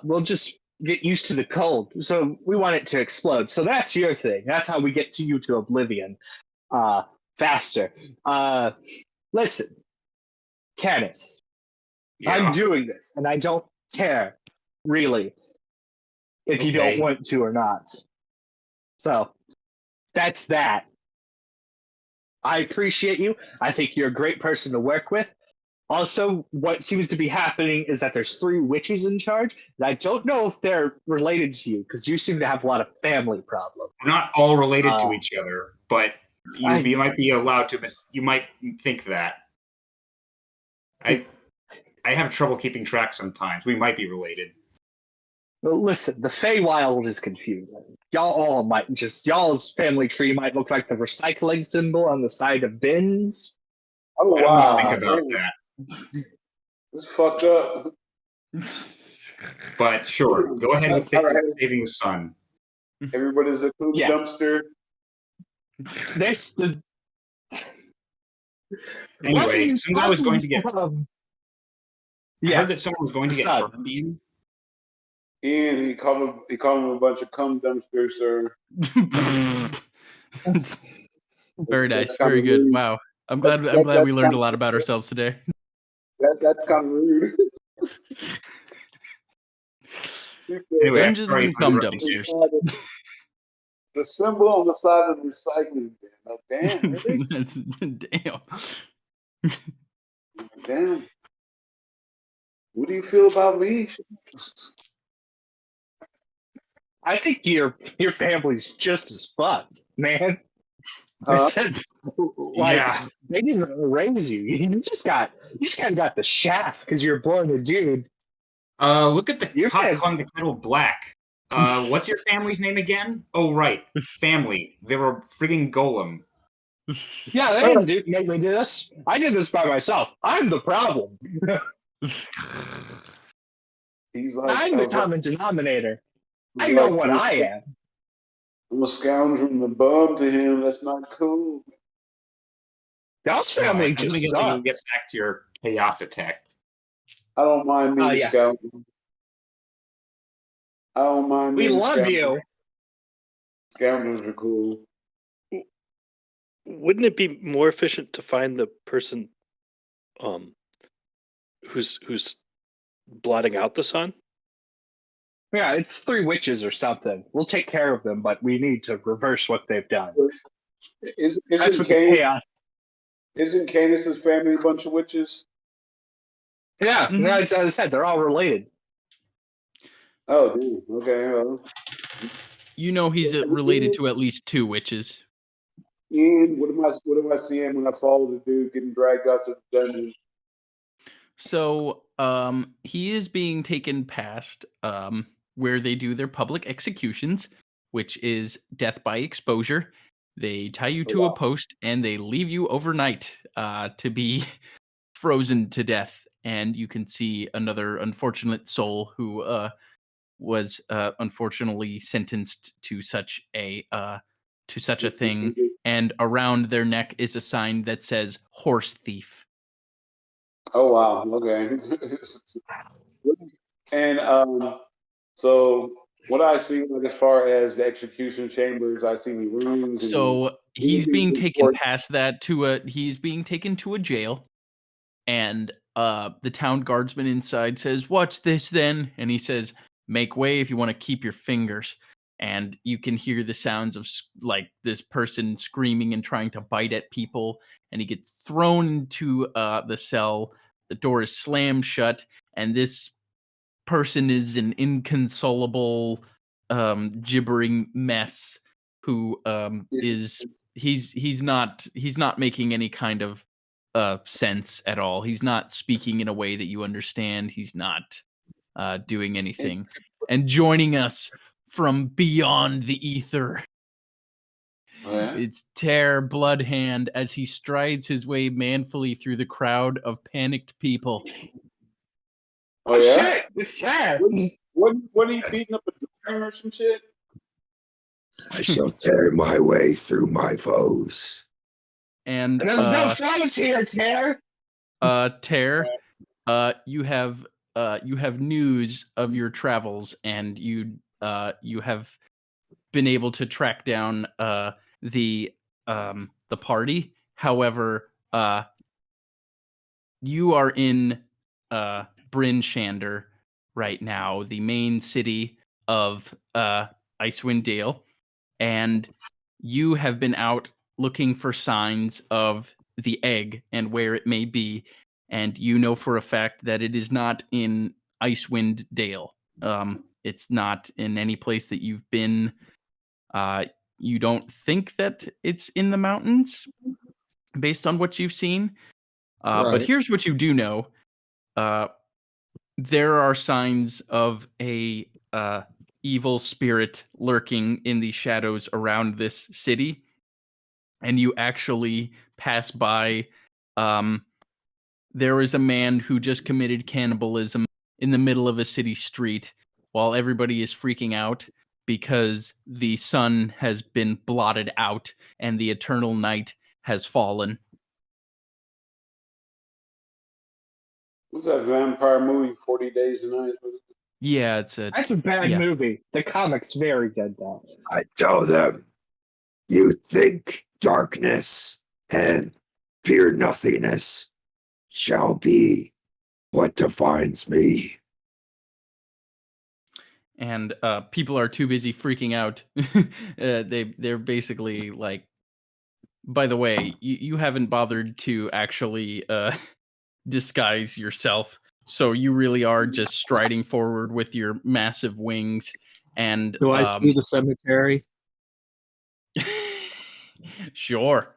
we'll just get used to the cold. So we want it to explode. So that's your thing. That's how we get to you to oblivion faster. Listen, Canis, Yeah. I'm doing this, and I don't care, really, if you don't Okay. want to or not. So that's that. I appreciate you. I think you're a great person to work with. Also, what seems to be happening is that there's 3 witches in charge, and I don't know if they're related to you, because you seem to have a lot of family problems. We're not all related to each other, but you I- might be allowed to. You might think that. I have trouble keeping track sometimes. We might be related. Well, listen, the Feywild is confusing. Y'all's family tree might look like the recycling symbol on the side of bins. Oh I don't wow! think about Man, that. it's fucked up. But sure, go ahead with All right. saving the sun. Everybody's a food Yes. dumpster. This Anyway, some guy was going to get. I heard that Yes, someone was going to get son. burned in. Ian, he called him a bunch of cum dumpsters, sir. Very nice. That's kind Very of good. rude. Wow. I'm glad we That's learned kind a lot about ourselves today. That's kind of rude. Anyway, Dungeons sorry and for cum interrupting you. dumpsters. The symbol on the side of the recycling bin. Like, damn, really? That's damn. Damn. What do you feel about me? I think your family's just as fucked, man. Huh? I said, like, Yeah. they didn't raise you. You just kind of got the shaft because you're born a dude. Look at the You're pot dead. calling the kettle black. What's your family's name again? Oh, right. Family. They were frigging golem. Yeah, they didn't make me do this. I did this by myself. I'm the problem. He's like, I'm the common denominator. I he's know like, what I am. I'm a scoundrel and a bum to him. That's not cool. Y'all's Anyway, family I'm just going to let you get sucks. back to your chaos attack. I don't mind being a Yes. scoundrel. I don't mind We being a love scoundrel. you. Scoundrels are cool. Wouldn't it be more efficient to find the person who's blotting out the sun? Yeah, it's 3 witches or something. We'll take care of them, but we need to reverse what they've done. That's Isn't what the chaos. Cadus's family a bunch of witches? Yeah, Mhm. no, as I said, they're all related. Oh, dude. Okay. Well, You know he's related to at least 2 witches. Ian, what am I seeing when I follow the dude getting dragged out to the dungeon? So, he is being taken past where they do their public executions, which is death by exposure. They tie you to a post and they leave you overnight to be frozen to death. And you can see another unfortunate soul who was unfortunately sentenced to such a thing. And around their neck is a sign that says "horse thief." Oh wow. Okay. And so what I see, like, as far as the execution chambers, I see the rooms and So he's being movies and taken court. past that to he's being taken to a jail, and the town guardsman inside says, "What's this then?" And he says, "Make way if you want to keep your fingers." And you can hear the sounds of like this person screaming and trying to bite at people, and he gets thrown into the cell. The door is slammed shut, and this person is an inconsolable, gibbering mess who is he's not making any kind of sense at all. He's not speaking in a way that you understand. He's not doing anything. And joining us from beyond the ether, Oh, yeah? it's Tear Bloodhand as he strides his way manfully through the crowd of panicked people. Oh yeah? Shit, it's sad. What are you beating up a dragon or some shit? I shall tear my way through my foes. And There's no foes here, Tear. Tear, you have news of your travels, and you have been able to track down the party. However, you are in Bryn Shander right now, the main city of Icewind Dale, and you have been out looking for signs of the egg and where it may be, and you know for a fact that it is not in Icewind Dale. It's not in any place that you've been. You don't think that it's in the mountains based on what you've seen. But Right. here's what you do know. There are signs of a evil spirit lurking in the shadows around this city, and you actually pass by. There is a man who just committed cannibalism in the middle of a city street while everybody is freaking out because the sun has been blotted out and the eternal night has fallen. What's that vampire movie? 40 Days and Nights. Yeah, That's a bad movie. The comic's very good, though. I tell them, you think darkness and pure nothingness shall be what defines me. and people are too busy freaking out. They're basically like, by the way, you haven't bothered to actually disguise yourself, so you really are just striding forward with your massive wings. And Do I see the cemetery? sure.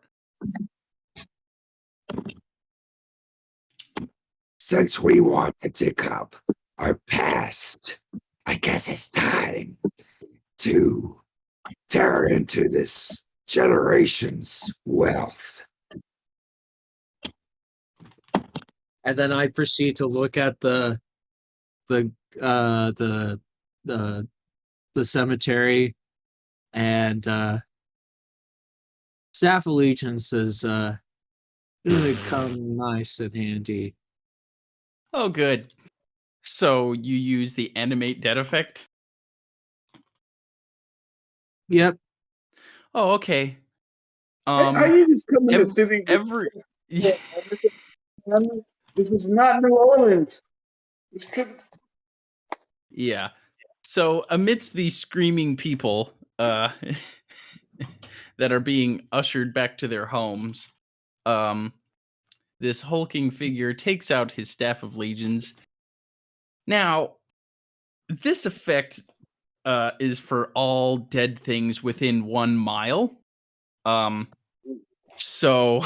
Since we want to dig up our past, I guess it's time to tear into this generation's wealth. And then I proceed to look at the cemetery, and staff allegiance is gonna come nice and handy. Oh, good. So you use the animate dead effect? Yep. Oh, okay. How you just come in the ev- city? every This was not New Orleans. This could- Yeah. So amidst these screaming people that are being ushered back to their homes, this hulking figure takes out his staff of legions. Now, this effect is for all dead things within 1 mile. So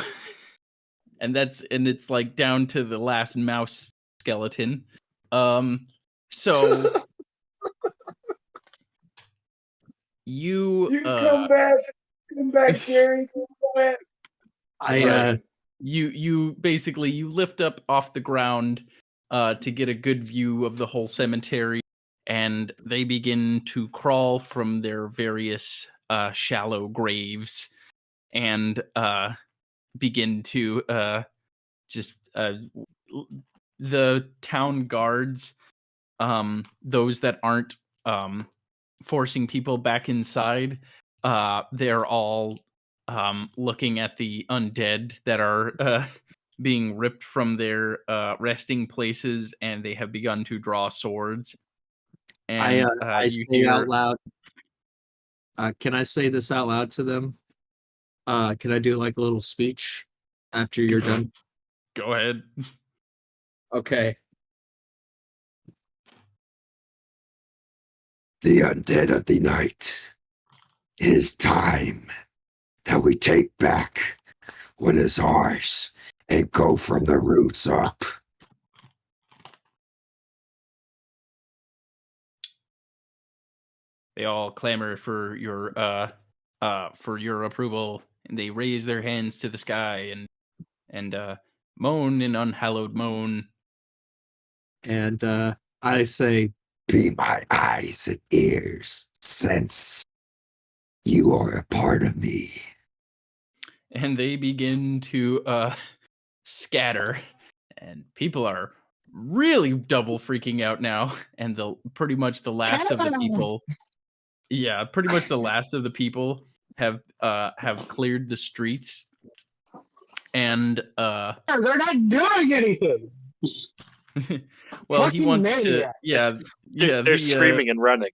and it's like down to the last mouse skeleton. So you come back, Jerry, come back. You basically you lift up off the ground to get a good view of the whole cemetery, and they begin to crawl from their various shallow graves and begin to the town guards, those that aren't forcing people back inside, they're all looking at the undead that are being ripped from their resting places, and they have begun to draw swords. And I you say hear, out loud. Can I say this out loud to them? Can I do like a little speech after you're done? Go ahead. Okay. The undead of the night. It is time that we take back what is ours and go from the roots up. They all clamor for your approval, and they raise their hands to the sky and moan an unhallowed moan. And I say, Be my eyes and ears, since you are a part of me. And they begin to scatter, and people are really double freaking out now. And pretty much the last of the people, pretty much the last of the people have cleared the streets, and They're not doing anything. well, he Fucking wants maniacs. to, They're screaming and running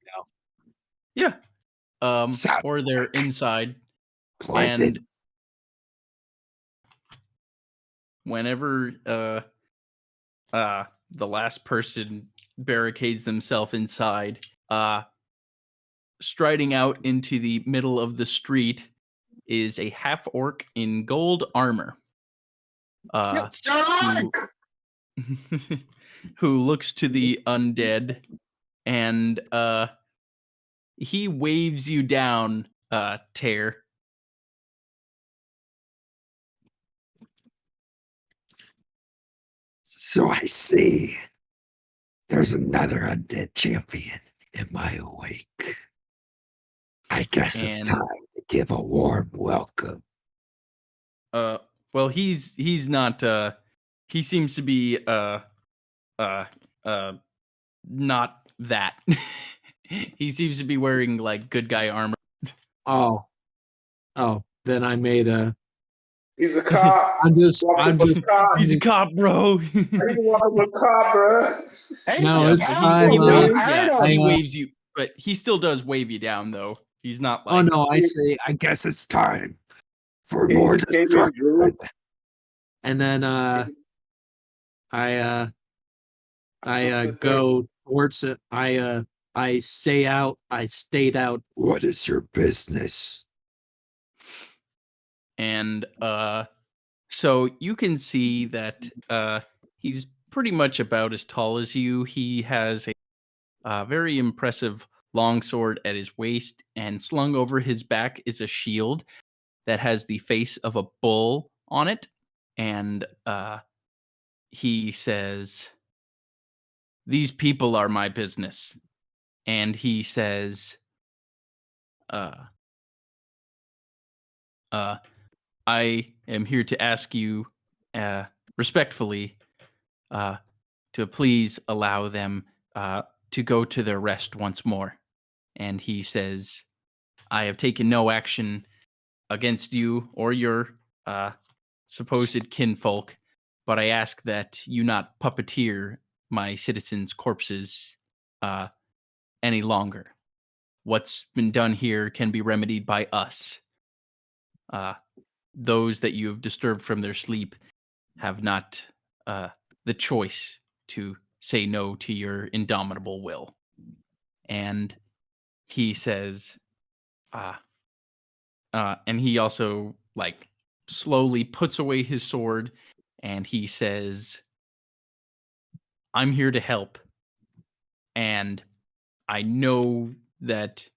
now. Sounds or they're like inside. pleasant. And whenever the last person barricades themselves inside, striding out into the middle of the street is a half orc in gold armor. Who looks to the undead, and he waves you down, Tear. So I see there's another undead champion in my wake. I guess it's And- time to give a warm welcome. Well, he's not. He seems to be not that. He seems to be wearing like good guy armor. Oh, then I made a. He's a cop. I'm just. He's a cop, bro. I need to walk up with a cop, bro. Hey, No, Yeah, it's but fine. he don't wave- hurt yeah, him. he I, waves you, but he still does wave you down though. He's not like Oh no, I say. I guess it's time for He more came in destruction. drunk. And then I go towards it. I stay out. I stayed out. What is your business? and so you can see that he's pretty much about as tall as you. He has a very impressive longsword at his waist, and slung over his back is a shield that has the face of a bull on it. And he says, "These people are my business." And he says, uh, I am here to ask you respectfully to please allow them to go to their rest once more. And he says, I have taken no action against you or your supposed kinfolk, but I ask that you not puppeteer my citizens' corpses any longer. What's been done here can be remedied by us. Those that you have disturbed from their sleep have not the choice to say no to your indomitable will. And he says, and he also like slowly puts away his sword, and he says, I'm here to help. And I know that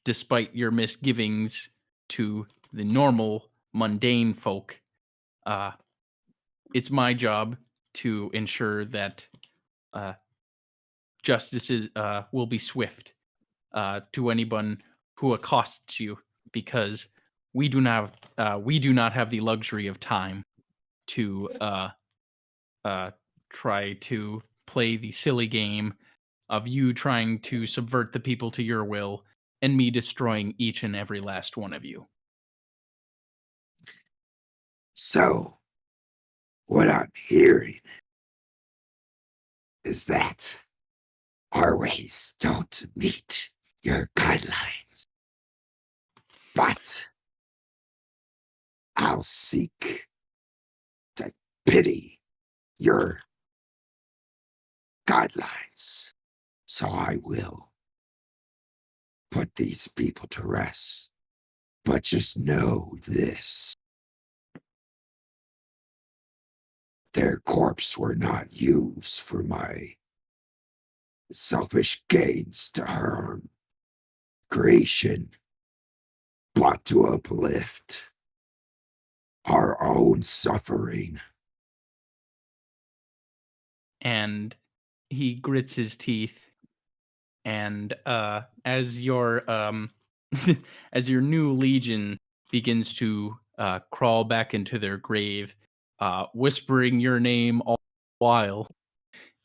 despite your misgivings to the normal mundane folk, it's my job to ensure that justice will be swift to anyone who accosts you, because we do not have the luxury of time to try to play the silly game of you trying to subvert the people to your will and me destroying each and every last one of you. So, what I'm hearing is that our ways don't meet your guidelines. But I'll seek to pity your guidelines. So I will put these people to rest. But just know this. Their corpses were not used for my selfish gains to harm creation, but to uplift our own suffering. And he grits his teeth, and as your as your new legion begins to crawl back into their grave, whispering your name all the while,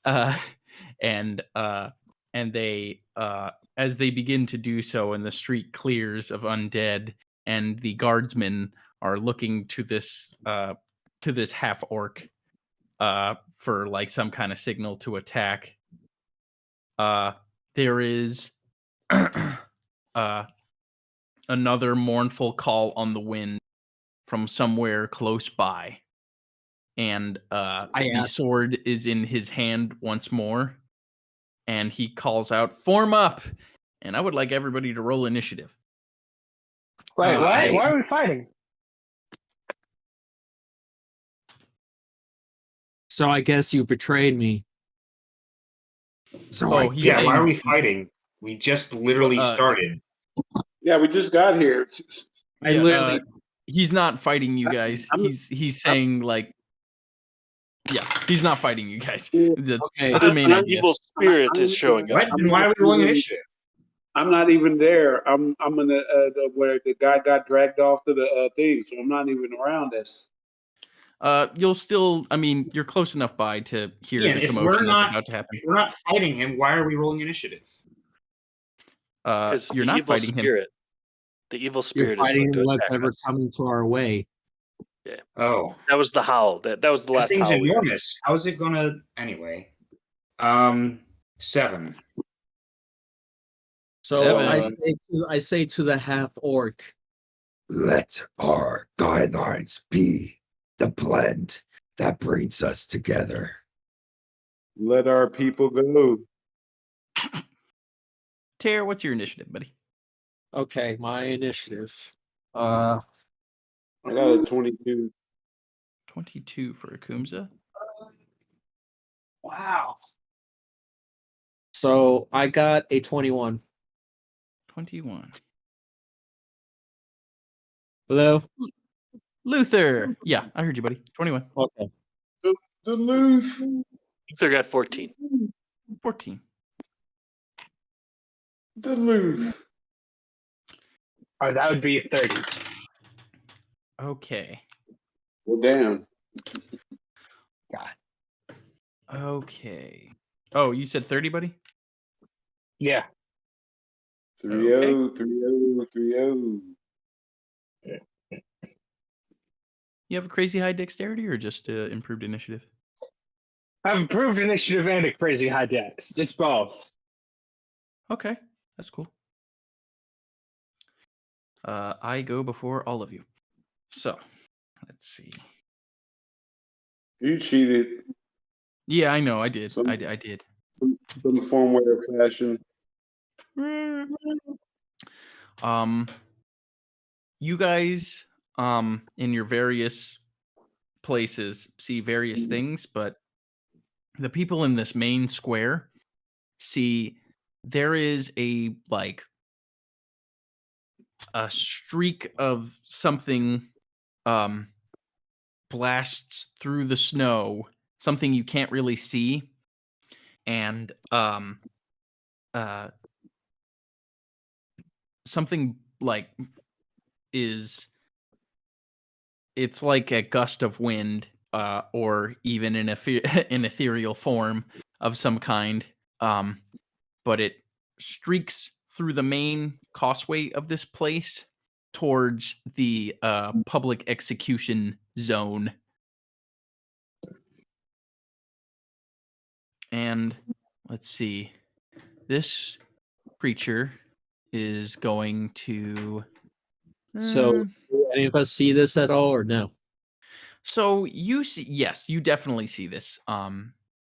uh, and they as they begin to do so, and the street clears of undead, and the guardsmen are looking to this half orc for like some kind of signal to attack. There is another mournful call on the wind from somewhere close by, and the asked. sword is in his hand once more, and he calls out, "Form up!" And I would like everybody to roll initiative. Wait, what? I- Why are we fighting? So I guess you betrayed me. So Oh, I he's Yeah, guess why are saying- we fighting? We just literally started. Yeah, we just got here. I Yeah, literally. he's not fighting you guys. I'm- He's saying like, yeah, he's not fighting you guys. Yeah. Okay. That's the main An idea. evil spirit is showing What? up. Then why are we rolling initiative? I'm not even there. I'm in the where the guy got dragged off to the thing, so I'm not even around this. You'll still, I mean, you're close enough by to hear Yeah, the if commotion we're that's not about to happen. if we're not fighting him, why are we rolling initiative? Because You're the not evil fighting him. spirit. The evil You're spirit is fighting going to what's attack ever us. coming to our way. Oh, That was the howl. That was the that last thing's howl we heard. enormous. How is it gonna anyway? 7. So Seven. I say to the half orc, Let our guidelines be the blend that brings us together. Let our people go. Tare, what's your initiative, buddy? okay, my initiative. I got a 22. 22 for Akumza. Wow. So I got a 21. 21. Hello? Luther. Yeah, I heard you, buddy. 21. Okay. Duluth. Luther got 14. 14. Duluth. Or that would be 30. Okay. Well, damn. Okay. Oh, you said 30, buddy? Yeah. 3-0, 3-0, 3-0. You have a crazy high dexterity or just improved initiative? I've improved initiative and a crazy high dex. It's both. Okay, that's cool. I go before all of you. So, let's see. You cheated. Yeah, I know, I did. Some- I did. Some form, way, or fashion. You guys, in your various places see various things, but the people in this main square see there is a streak of something blasts through the snow, something you can't really see, and something it's like a gust of wind, or even an ethereal form of some kind, but it streaks through the main causeway of this place towards the public execution zone. And let's see. This creature is going to. So do any of us see this at all or no? So you see, yes, you definitely see this.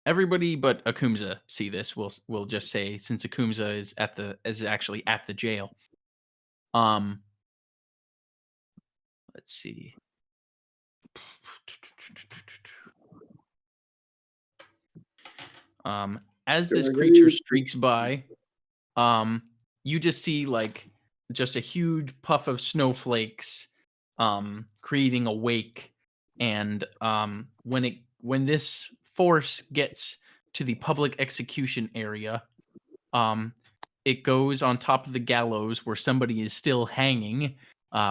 Everybody but Akumza see this. We'll just say, since Akumza is actually at the jail. Let's see. As this creature streaks by, you just see just a huge puff of snowflakes, creating a wake, and when this force gets to the public execution area, it goes on top of the gallows where somebody is still hanging,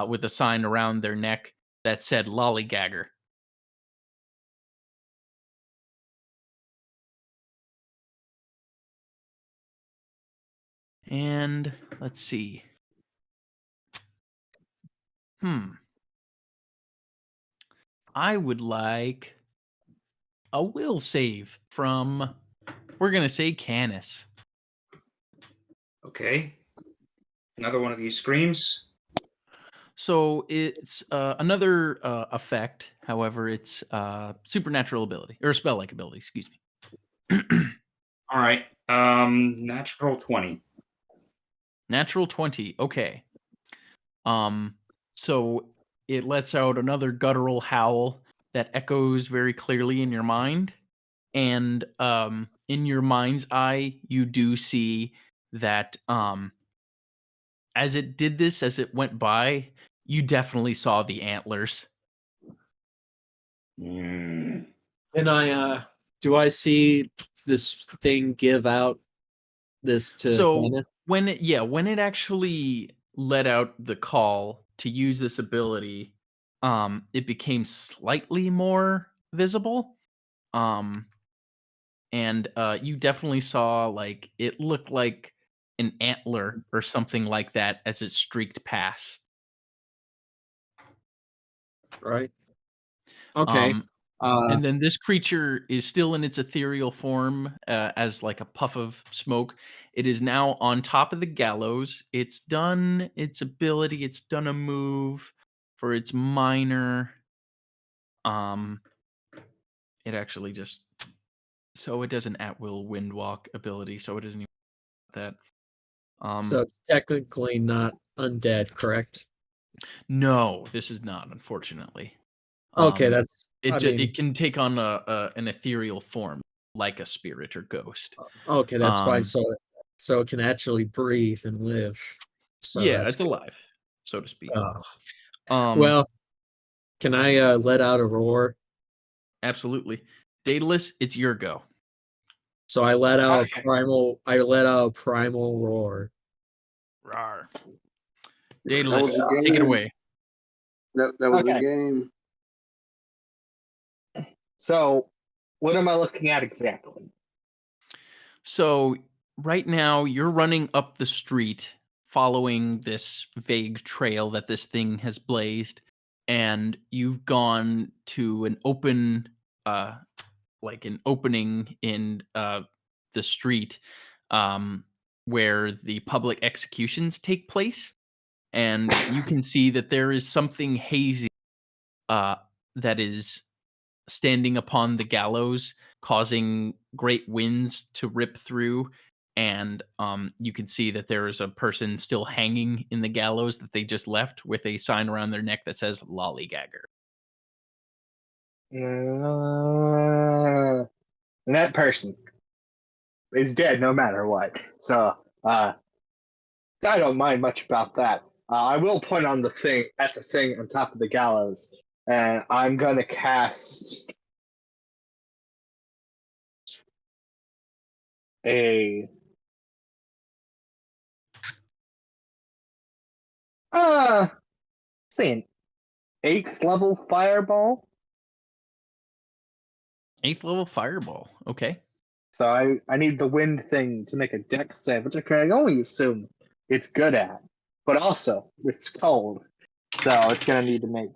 with a sign around their neck that said "Lollygagger." And let's see. I would like a will save from, we're going to say, Canis. Okay. Another one of these screams. So it's another effect. However, it's supernatural ability, or spell-like ability, excuse me. All right. Natural 20. Natural 20. Okay. So it lets out another guttural howl that echoes very clearly in your mind. And in your mind's eye, you do see that as it did this, as it went by, you definitely saw the antlers. And do I see this thing give out this to So Kenneth? when it actually let out the call to use this ability, it became slightly more visible. And you definitely saw like it looked like an antler or something like that as it streaked past. Right. Okay. Um, Uh, and then this creature is still in its ethereal form as like a puff of smoke. It is now on top of the gallows. It's done its ability. It's done a move for its minor. Um, it actually just so it does an at will wind walk ability. So it doesn't even that. so it's technically not undead, correct? No, this is not, unfortunately. Okay, Um, I mean, it can take on an ethereal form like a spirit or ghost. okay, that's fine. Um, So it can actually breathe and live. So yeah, that's it's good. alive, so to speak. Uh, Um, well, can I let out a roar? absolutely. Daedalus, it's your go. So I let out Okay. I let out a primal roar. Rawr. That was Daedalus, the take it game. away. That was the Okay. game. So, what am I looking at exactly? So right now you're running up the street following this vague trail that this thing has blazed, and you've gone to an open like an opening in the street um where the public executions take place, and you can see that there is something hazy uh that is standing upon the gallows, causing great winds to rip through. And you can see that there is a person still hanging in the gallows that they just left with a sign around their neck that says lollygagger. And that person is dead no matter what. So, I don't mind much about that. I will point on the thing on top of the gallows, and I'm gonna cast a say an 8th level fireball. 8th level fireball. Okay. So I need the wind thing to make a dex save, which I can only assume it's good at. But also, it's cold, so it's gonna need to make.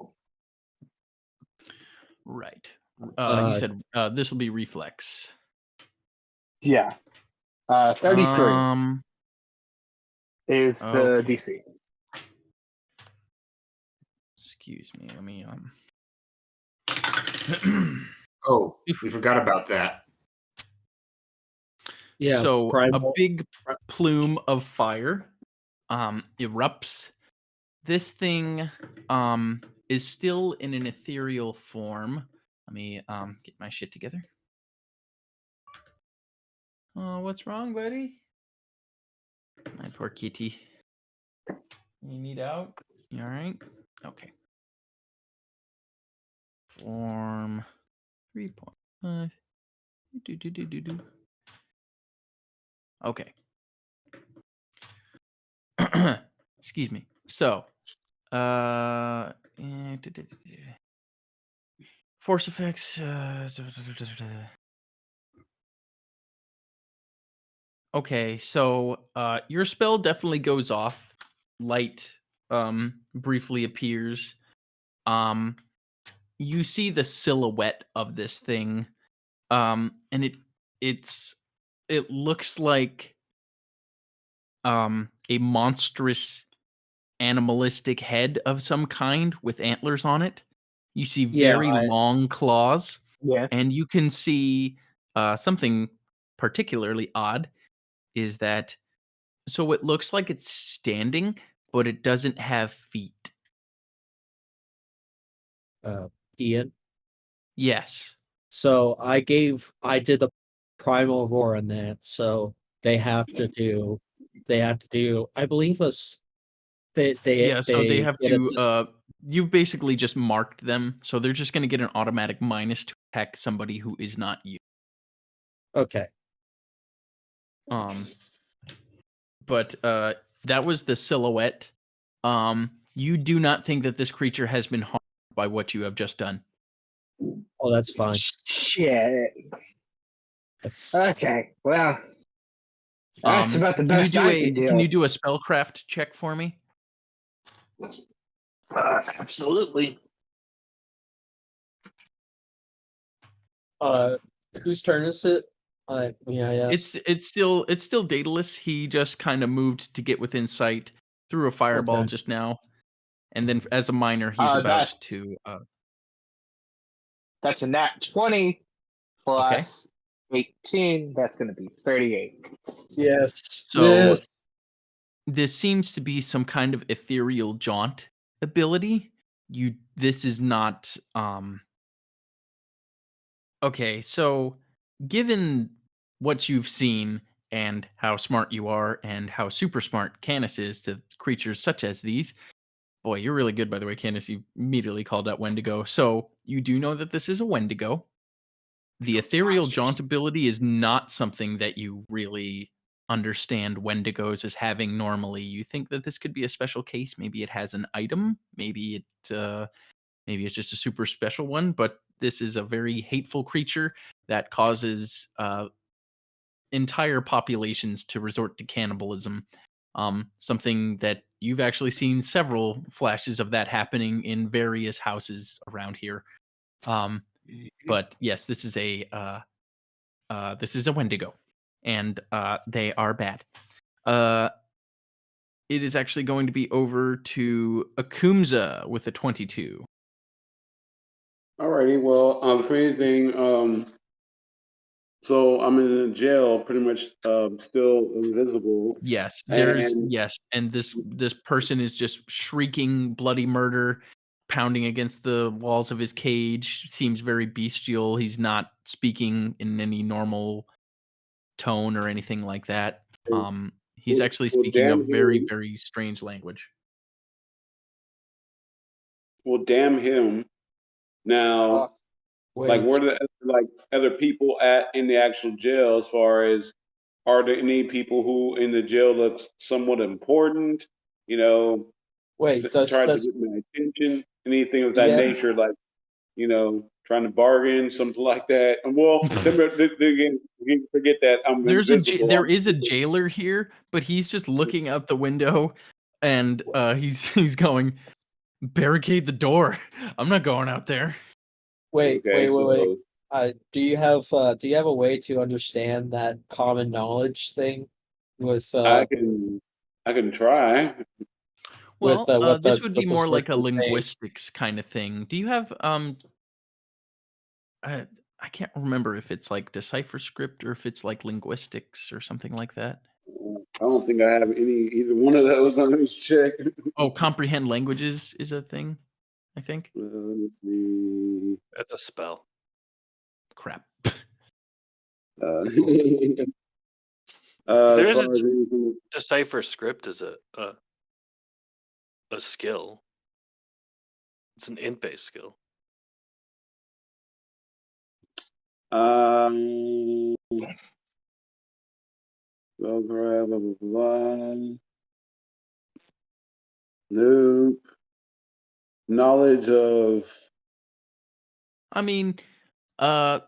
Right. You Uh, said this will be reflex. Yeah. 33 is the Okay. DC. Excuse me. Let me Oh, Oof. we forgot about that. yeah, So a primal. big plume of fire erupts. This thing is still in an ethereal form. Let me get my shit together. Oh, what's wrong, buddy? My poor kitty. You need out? You all right? Okay. Form 3.5. Do. Okay. Excuse me. So, force effects. Okay, so your spell definitely goes off. Light briefly appears. You see the silhouette of this thing. And it looks like a monstrous animalistic head of some kind with antlers on it. You see Yeah, very long claws, Yeah. and you can see something particularly odd is that so it looks like it's standing, but it doesn't have feet. Ian. Yes. So I did the primal roar on that. So they have to do, I believe Yeah, so they have get a to you've basically just marked them, so they're just going to get an automatic minus to attack somebody who is not you. okay. But that was the silhouette. You do not think that this creature has been harmed by what you have just done. Oh, that's fine. Shit. That's Okay. Well, that's about the best I can do. Can you do a spellcraft check for me? Absolutely. Whose turn is it? Yes. It's still Daedalus. He just kind of moved to get within sight, threw a fireball Okay. just now, and then as a minor, he's about to. That's a nat 20 Okay. plus 18. That's going to be 38. Yes. So yes. this seems to be some kind of ethereal jaunt ability. This is not okay, so given what you've seen and how smart you are and how super smart Canis is to creatures such as these, boy, you're really good, by the way, Canis. You immediately called out Wendigo. So you do know that this is a Wendigo. The ethereal jaunt ability is not something that you really understand Wendigos as having normally. You think that this could be a special case. Maybe it has an item. Maybe it's just a super special one. But this is a very hateful creature that causes entire populations to resort to cannibalism. Something that you've actually seen several flashes of that happening in various houses around here. But yes, this is a Wendigo, and they are bad. It is actually going to be over to Akumza with a 22. Alrighty, well, for anything, so I'm in a jail, pretty much still invisible. Yes, And and this person is just shrieking bloody murder, pounding against the walls of his cage. Seems very bestial. He's not speaking in any normal tone or anything like that. He's actually well, speaking a damn very, him, very strange language. well, damn him. Now, like, Wait. where the like other people at in the actual jail? As far as, are there any people who in the jail look somewhat important? You know, Wait. try to Does get my attention, anything of that yeah? nature, like, trying to bargain, something like that. And well, again, forget that I'm invisible. There is a jailer here, but he's just looking out the window, and he's going, barricade the door. I'm not going out there. Wait. Okay, so Do you have a way to understand that common knowledge thing with I can try. Well, what this would be what the more script like a is saying? linguistics kind of thing. Do you have I can't remember if it's like decipher script or if it's like linguistics or something like that. I don't think I have either one of those. Let me check. Oh, comprehend languages is a thing, I think. Let's see. That's a spell. Crap. Uh, There as is far a as anything, decipher script is a skill. It's an int-based skill. um, blah, blah, blah, blah, blah. Nope. Knowledge of. I mean, to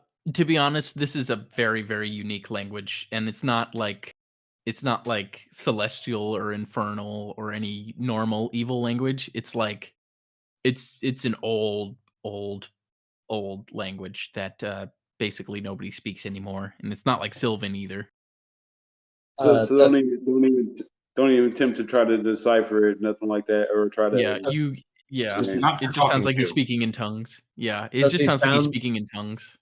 be honest, this is a very, very unique language, and it's not like celestial or infernal or any normal evil language. It's like it's an old language that basically nobody speaks anymore, and it's not like Sylvan either. So Does don't even attempt to try to decipher it, nothing like that, or try Yeah, to. Not for it just sounds talking like he's to. speaking in tongues. Yeah, it Does just he sounds like he's sound- speaking in tongues.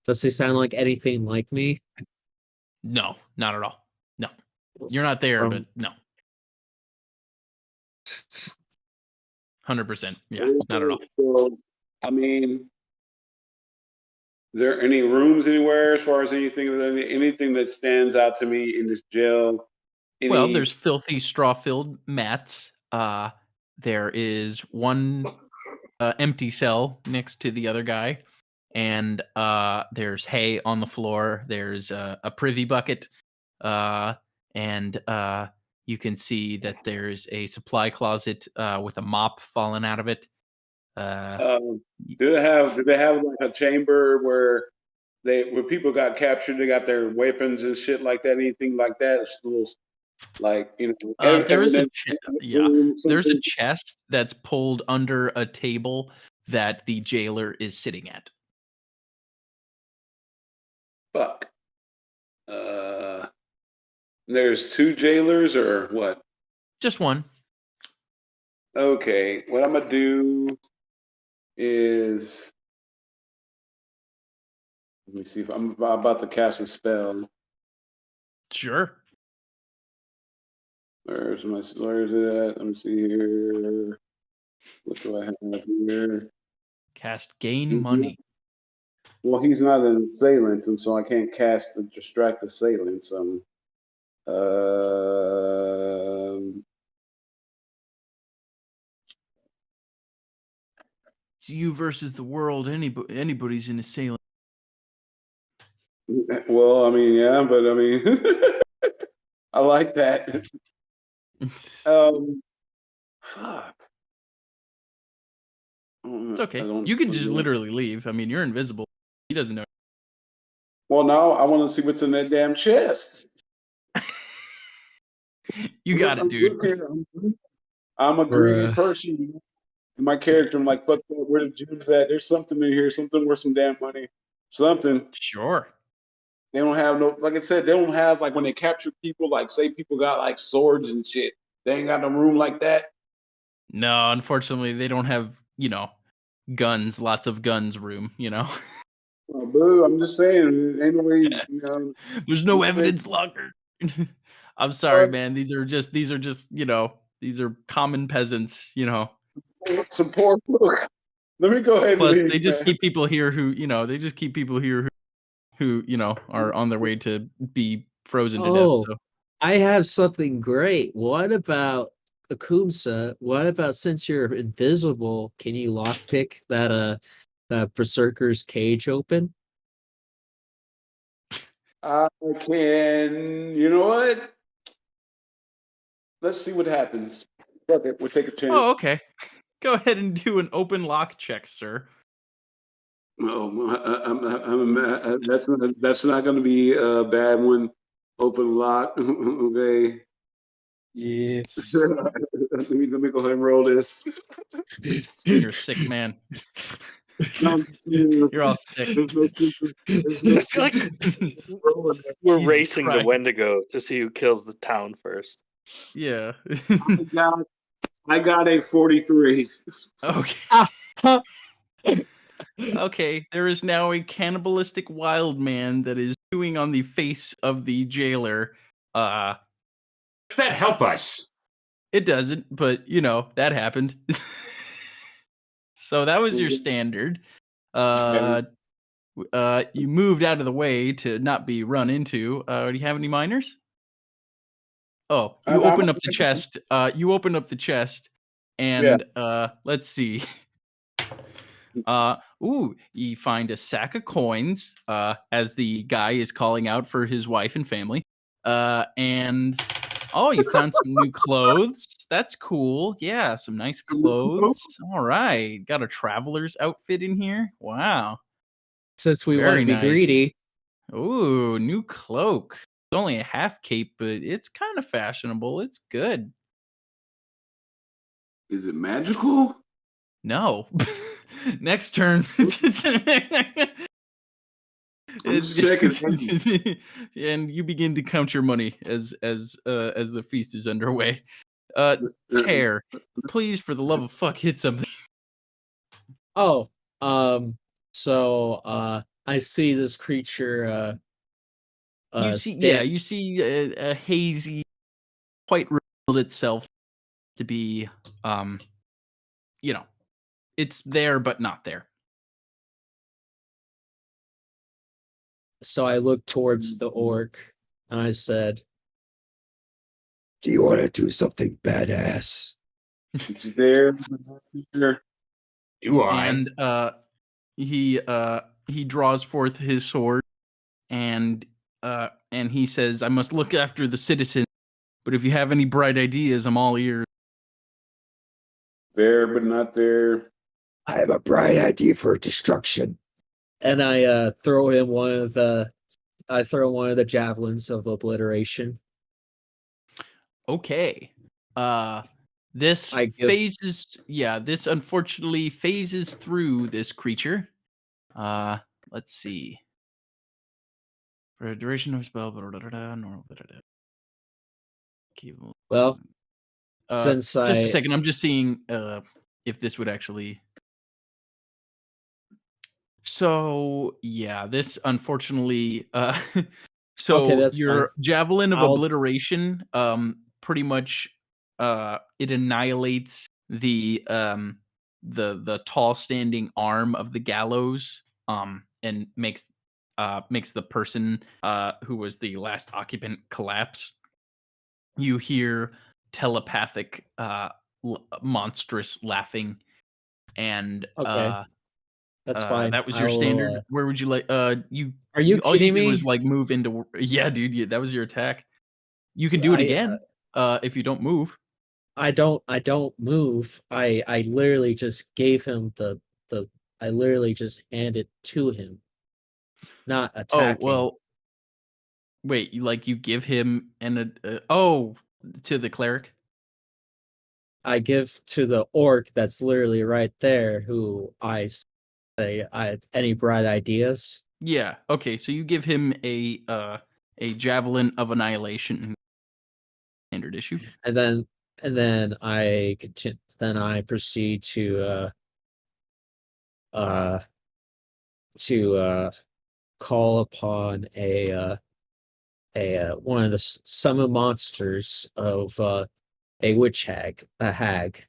does he sound like anything like me? No, not at all. No, you're not there, but no, 100%. Yeah, not at all. So, I mean, is there any rooms anywhere as far as anything that stands out to me in this jail? Well, Any? there's filthy straw-filled mats. There is one empty cell next to the other guy, and there's hay on the floor. There's a privy bucket, and you can see that there's a supply closet with a mop falling out of it. Do they have like a chamber where people got captured, they got their weapons and shit like that, anything like that? It's little, like, there is a evidence, yeah. room, There's a something. chest that's pulled under a table that the jailer is sitting at. Fuck. There's 2 jailers or what? Just one. Okay, what I'm gonna do is, let me see if I'm about to cast a spell. Sure. Where is it at? Let me see here. What do I have here? Cast gain money. Well, he's not an assailant, and so I can't cast the distract assailant. It's you versus the world. Anybody's an assailant. Well, I mean, yeah, but I mean, I like that. Fuck. It's okay. You can just literally leave. I mean, you're invisible. He doesn't know. Well, now I want to see what's in that damn chest. You got it, dude. I'm a greedy Bruh. person. In my character, I'm like, fuck that, where the Jews at? There's something in here, something worth some damn money. Something. Sure. They don't have no, like I said, they don't have, like, when they capture people, like, say people got like swords and shit. They ain't got no room like that. No, unfortunately, they don't have, guns, lots of guns room, Oh, boo, I'm just saying, ain't no way, There's no evidence locker. I'm sorry, man. These are just, these are common peasants, some poor folk. Let me go ahead and Plus, leave, they just man. keep people here who are on their way to be frozen to death. Oh, So I have something great. What about Akumsa? What about, since you're invisible, can you lockpick that berserker's cage open? I can, you know what? Let's see what happens. Fuck it, we'll take a chance. Oh, okay. Go ahead and do an open lock check, sir. Oh, that's not going to be a bad one. Open lock. Okay. Yes. let me go ahead and roll this. You're a sick man. No, I'm serious. You're all sick. There's no secret. There's no I feel like we're Jesus racing to Christ. Wendigo to see who kills the town first. Yeah. I got a 43. Okay. Okay, there is now a cannibalistic wild man that is chewing on the face of the jailer. Does that help us? It doesn't, but that happened. So that was your standard. You moved out of the way to not be run into. Do you have any minors? Oh, you open up the chest. You open up the chest, and let's see. You find a sack of coins, as the guy is calling out for his wife and family. And you found some new clothes. That's cool. Yeah, some nice clothes. All right. Got a traveler's outfit in here. Wow. Since we want Very to be nice. greedy, Ooh, new cloak. It's only a half cape, but it's kind of fashionable. It's good. Is it magical? No. Next turn. I'm just checking. And you begin to count your money as the feast is underway. Tear, please, for the love of fuck, hit something. so I see this creature You see a hazy, quite revealed itself to be, it's there but not there. So I looked towards the orc and I said, Do you want to do something badass? It's there. Do I? And he draws forth his sword and he says, I must look after the citizens, but if you have any bright ideas, I'm all ears. There, but not there. I have a bright idea for destruction. And I throw him one of the javelins of obliteration. Okay. This I give this unfortunately phases through this creature. Let's see. For a duration of spell, normal. well since Just a I second. I'm just seeing if this would actually. So yeah, this unfortunately. okay, So that's fine. your javelin of I'll obliteration, pretty much, it annihilates the tall standing arm of the gallows, and makes the person who was the last occupant collapse. You hear telepathic, monstrous laughing, and okay, that's fine. that was your standard. I'll Where would you like? Are you All you kidding did was me? like move into. Yeah, dude. Yeah, that was your attack. You can So do it again. If you don't move. I don't move. I literally just gave him the I literally just handed to him, not Oh attacking. well. Wait. You give him to the cleric. I give to the orc that's literally right there, who I say, I any bright ideas? Yeah. Okay. So you give him a javelin of annihilation. Standard issue. And then I continue. Then I proceed uh to call upon a one of the summon monsters of a witch hag, a hag.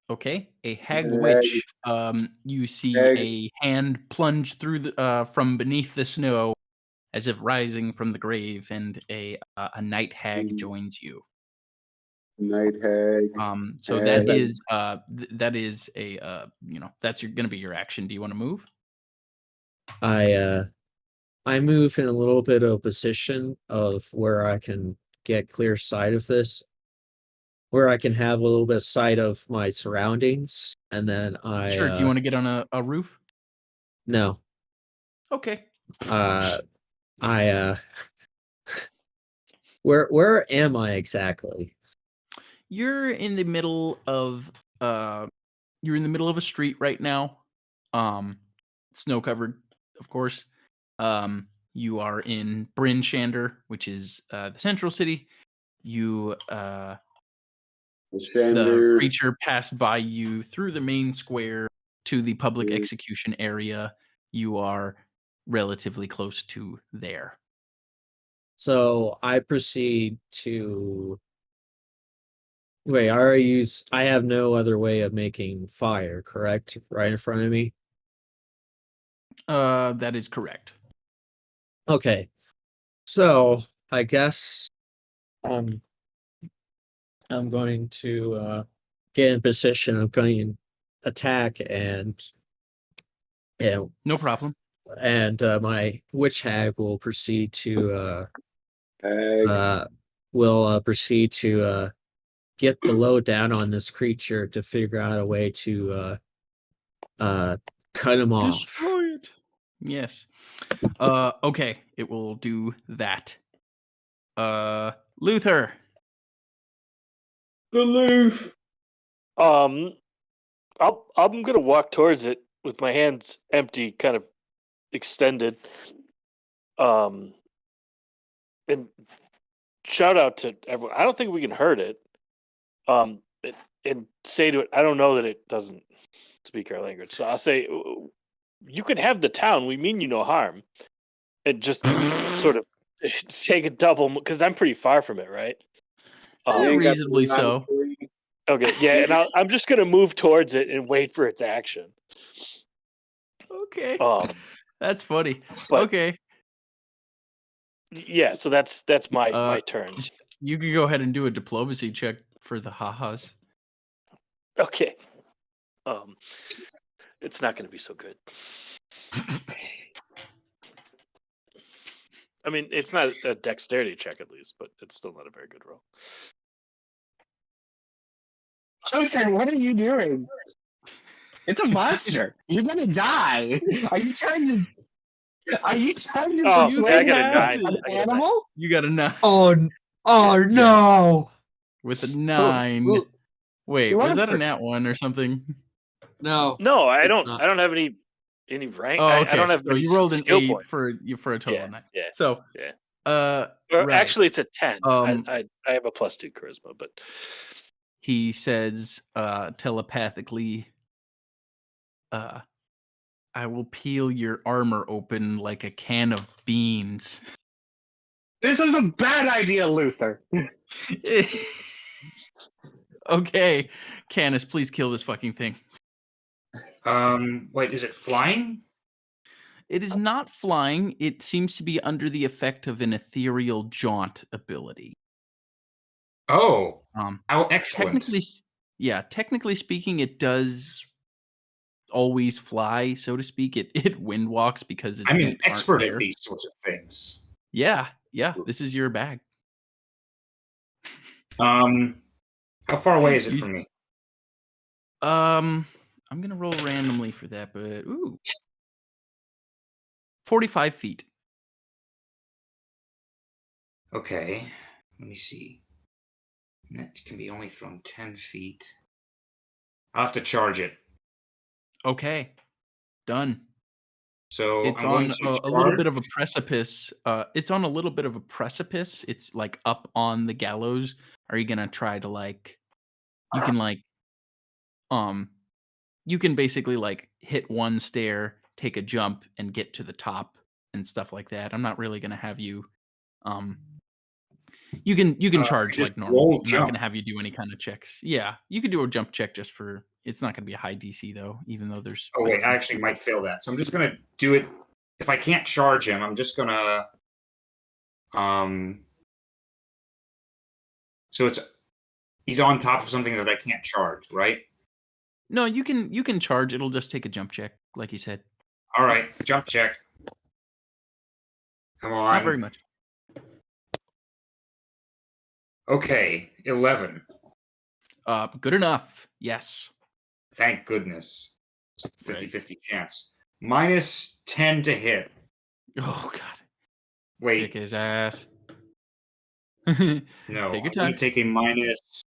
Okay, a hag Hag, witch. You see hag, a hand plunge through from beneath the snow, as if rising from the grave, and a night hag joins you. night hag, So And that hag. then is that is that's gonna be your action. Do you want to move? I move in a little bit of a position of where I can get clear sight of this, where I can have a little bit of sight of my surroundings, and then Sure. Do you want to get on a roof? no, Okay. uh I where am I exactly? You're in the middle of a street right now. Um, Snow covered, of course. You are in Bryn Shander, which is the central city. The Shander. creature passed by you through the main square to the public execution area. You are relatively close to there. So I proceed to wait, I have no other way of making fire, correct? Right in front of me? That is correct. Okay. So I guess um I'm going to get in position. I'm going to attack and No problem. my witch hag will proceed to Hag. proceed to get the lowdown on this creature to figure out a way to cut him off. Destroy it. Yes. Okay, it will do that. Luther. Duluth. I'm gonna walk towards it with my hands empty, kind of extended. And shout out to everyone. I don't think we can hurt it. And say to it, I don't know that it doesn't speak our language, so I'll say, you can have the town. We mean you no harm. And just sort of take a double, because I'm pretty far from it, right? You ain't got Reasonably the line of so. three. Okay, yeah, and I'm just gonna move towards it and wait for its action. Okay. Um, That's funny. but Okay. yeah, so that's my turn. You can go ahead and do a diplomacy check for the ha-has. Okay. It's not gonna be so good. I mean, it's not a dexterity check at least, but it's still not a very good roll. Luther, what are you doing? It's a monster. You're gonna die. Are you trying to Oh, persuade I got a me nine. an I got a nine. animal? You got a 9. Oh no! With a 9. Ooh, Wait, what was a that a fr- nat 1 or something? No. No, I It's don't. not. I don't have any rank. Oh, I okay. don't have So any you rolled an skill 8 points. for a total Yeah, of 9. yeah, So, yeah. Or right. actually, it's a 10. Um, I have a +2 charisma, but he says telepathically, I will peel your armor open like a can of beans. This is a bad idea, Luther. Okay, Canis, please kill this fucking thing. Wait, is it flying? It is not flying. It seems to be under the effect of an ethereal jaunt ability. Oh, how excellent. Technically speaking, it does always fly, so to speak. It wind walks because its I'm feet an expert aren't at there. these sorts of things. Yeah, this is your bag. How far away is it You- from me? I'm gonna roll randomly for that, but 45 feet. Okay, let me see. That can be only thrown 10 feet. I'll have to charge it. Okay, done. So It's I'm going on to a little bit of a precipice. It's on a little bit of a precipice. It's like up on the gallows. Are you gonna try to like? You can like, you can basically like hit one stair, take a jump, and get to the top and stuff like that. I'm not really gonna have you. You can charge just like normal. roll I'm not jump. gonna have you do any kind of checks. Yeah, you could do a jump check just for. It's not gonna be a high DC though, even though there's. Oh wait, I medicine actually stuff. might fail that. So I'm just gonna do it. If I can't charge him, I'm just gonna So he's on top of something that I can't charge, right? No, you can charge. It'll just take a jump check, like you said. All right, jump check. Come on. Not very much. Okay, 11. Good enough. Yes. Thank goodness. Right. 50-50 chance. Minus 10 to hit. Oh god. Wait, Kick his ass. no. Take your I'm time. gonna take a minus.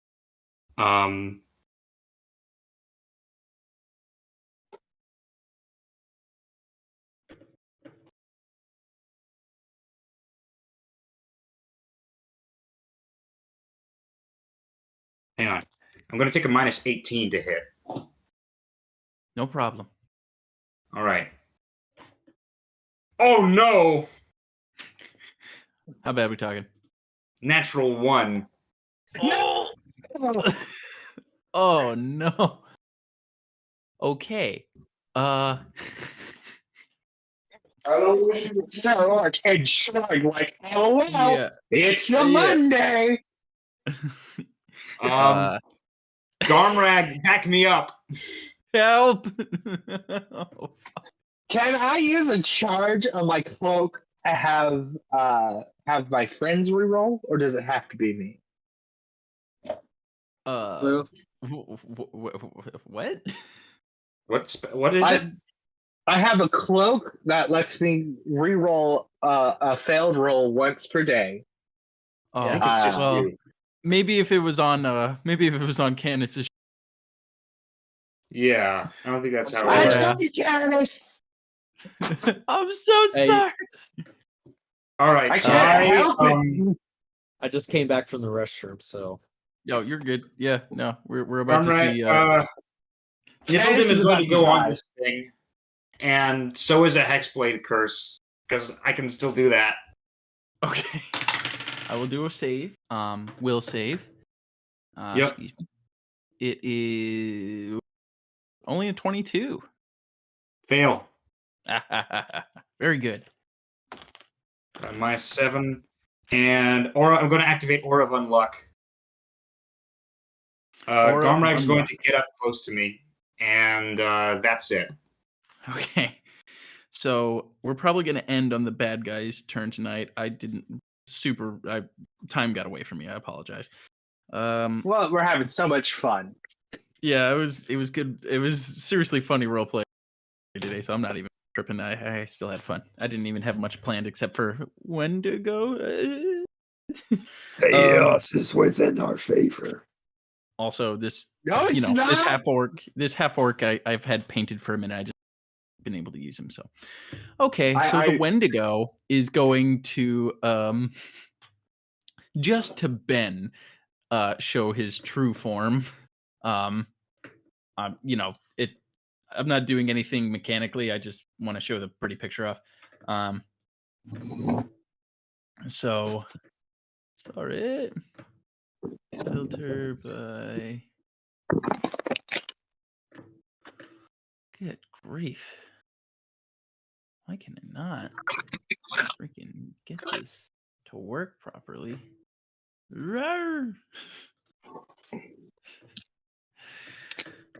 Hang on. I'm gonna take a minus 18 to hit. No problem. All right. Oh no! How bad we talking? Natural 1. Oh. Oh no. Okay. I don't wish you would sell our head shrug like, oh well, Yeah. it's a Yeah. Monday. Garmrag, back me up. Help. Oh, Can I use a charge on my cloak to have my friends reroll, or does it have to be me? Blue. What? What is it? I have a cloak that lets me reroll a failed roll once per day. Oh, I think it's just well, you. maybe if it was on Candace's. Yeah, I don't think that's how I it works. Yeah. told you, Janice. I'm so Hey. sorry. All right, I so can't help it. I just came back from the restroom, so Yo, you're good. Yeah, no, we're about to Garmrag, see. Janice Niflheim is is about going to to go on die. this thing, and so is a Hexblade Curse, because I can still do that. Okay, I will do a save. Will save. Yep. Excuse me. It is only a 22. Fail. Very good. Minus 7. And Aura, I'm going to activate Aura of Unluck. Aura of Garmrag's going Unluck. to get up close to me, and that's it. Okay. So we're probably going to end on the bad guy's turn tonight. Time got away from me. I apologize. Well, we're having so much fun. Yeah, it was good. It was seriously funny roleplay today, so I'm not even tripping. I still had fun. I didn't even have much planned except for when to go. Chaos is within our favor. Also, this No, it's not. this half orc I've had painted for a minute. I just been able to use him. So okay, so the I Wendigo is going to just to Ben show his true form. You know, I'm not doing anything mechanically. I just want to show the pretty picture off. So sorry. Filter by. Good grief. Why can it not freaking get this to work properly? Rawr.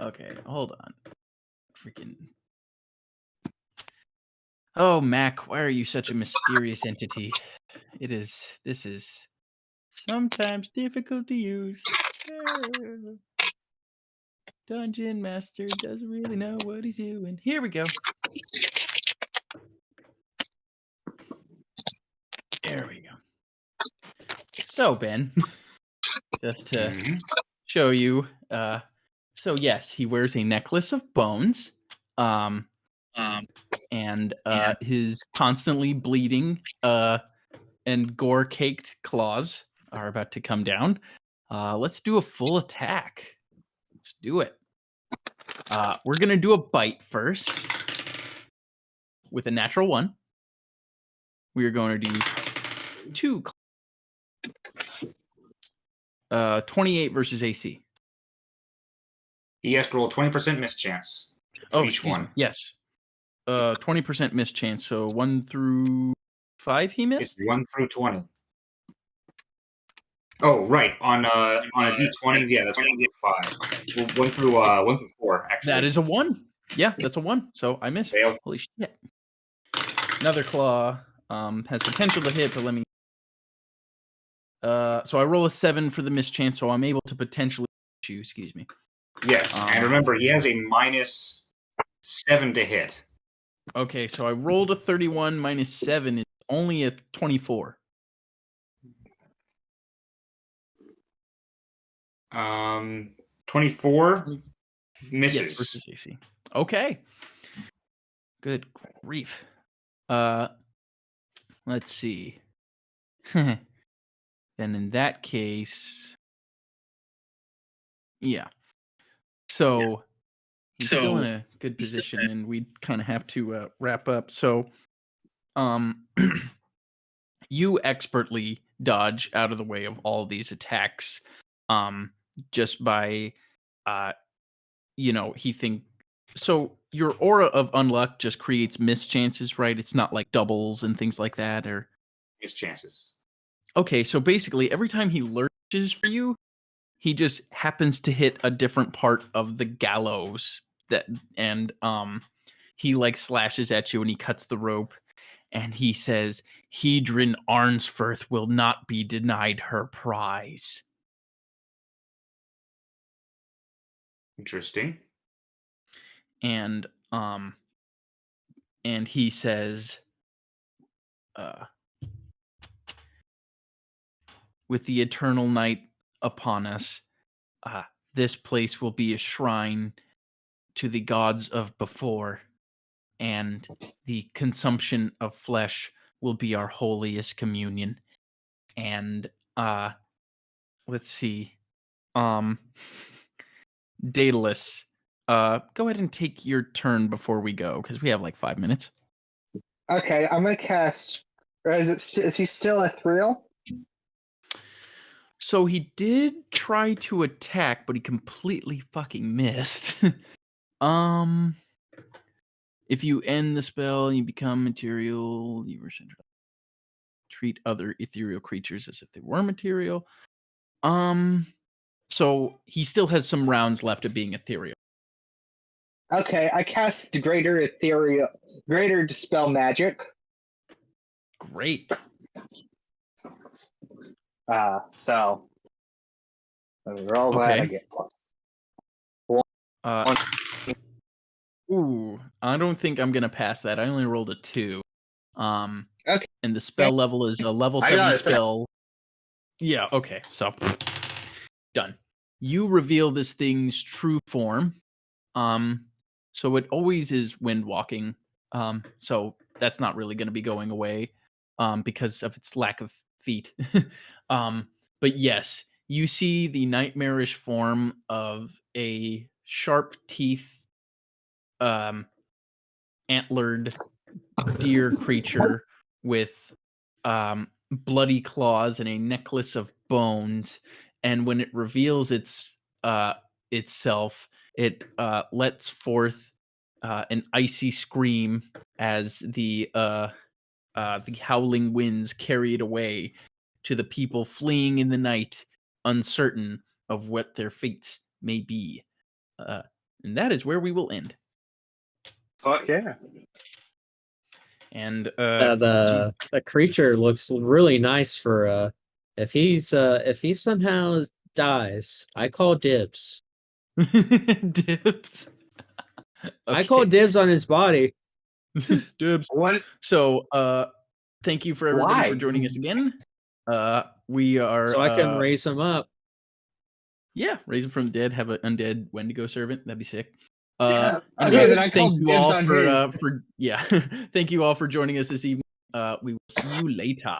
Okay, hold on. Freaking. Oh, Mac, why are you such a mysterious entity? This is sometimes difficult to use. Dungeon Master doesn't really know what he's doing. Here we go. There we go. So, Ben, just to show you, so yes, he wears a necklace of bones, and his constantly bleeding, and gore-caked claws are about to come down. Let's do a full attack. Let's do it. We're gonna do a bite first with a natural 1. We are going to do 2. 28 versus AC. He has to roll 20% mischance. Oh, each excuse one. me. Yes. 20% miss chance. So 1 through 5 he It's missed? 1 through 20. Oh, right. On a D20, yeah, that's 1 through 5. Well, 1 through 4, actually. That is a 1. Yeah, that's a 1. So I missed. Fail. Holy shit. Another claw has potential to hit, but let me. So I roll a 7 for the mischance, so I'm able to potentially shoot. Excuse me. Yes, and remember, he has a -7 to hit. Okay, so I rolled a 31 minus 7. It's only a 24. 24 misses. Yes, versus AC. Okay. Good grief. Let's see. Then in that case, yeah. So he's still in a good position, and we kind of have to wrap up. So, you expertly dodge out of the way of all these attacks, just by, he think. So your aura of unluck just creates mischances, right? It's not like doubles and things like that, or Mischances. okay. So basically, every time he lurches for you, he just happens to hit a different part of the gallows and he like slashes at you and he cuts the rope and he says Hedron Arnsforth will not be denied her prize. Interesting. And he says with the eternal night upon us, this place will be a shrine to the gods of before, and the consumption of flesh will be our holiest communion. And let's see. Daedalus, go ahead and take your turn before we go, because we have like 5 minutes. Okay, I'm gonna cast. Or is he still ethereal? So he did try to attack, but he completely fucking missed. If you end the spell and you become material, you treat other ethereal creatures as if they were material. So he still has some rounds left of being ethereal. Okay, I cast greater dispel magic. Great. So let me roll that. Okay. I get plus Uh, ooh, I don't think I'm gonna pass that. I only rolled a 2. Okay. And the spell level is a level I 7 got it. spell. Yeah, okay. So done. You reveal this thing's true form. So it always is wind walking. So that's not really going to be going away because of its lack of feet. But yes, you see the nightmarish form of a sharp teeth antlered deer creature with bloody claws and a necklace of bones. And when it reveals itself, it lets forth an icy scream as the howling winds carry it away to the people fleeing in the night, uncertain of what their fates may be. And that is where we will end. Fuck yeah. And The creature looks really nice for if he somehow dies, I call dibs. dibs. I call Okay. dibs on his body. Dibs. What? So, thank you for everybody Why? for joining us again. We are So I can raise him up. yeah, raise him from the dead. Have an undead Wendigo servant. That'd be sick. Okay, Anyway, then I call thank you dibs all on for his. yeah. Thank you all for joining us this evening. We will see you later.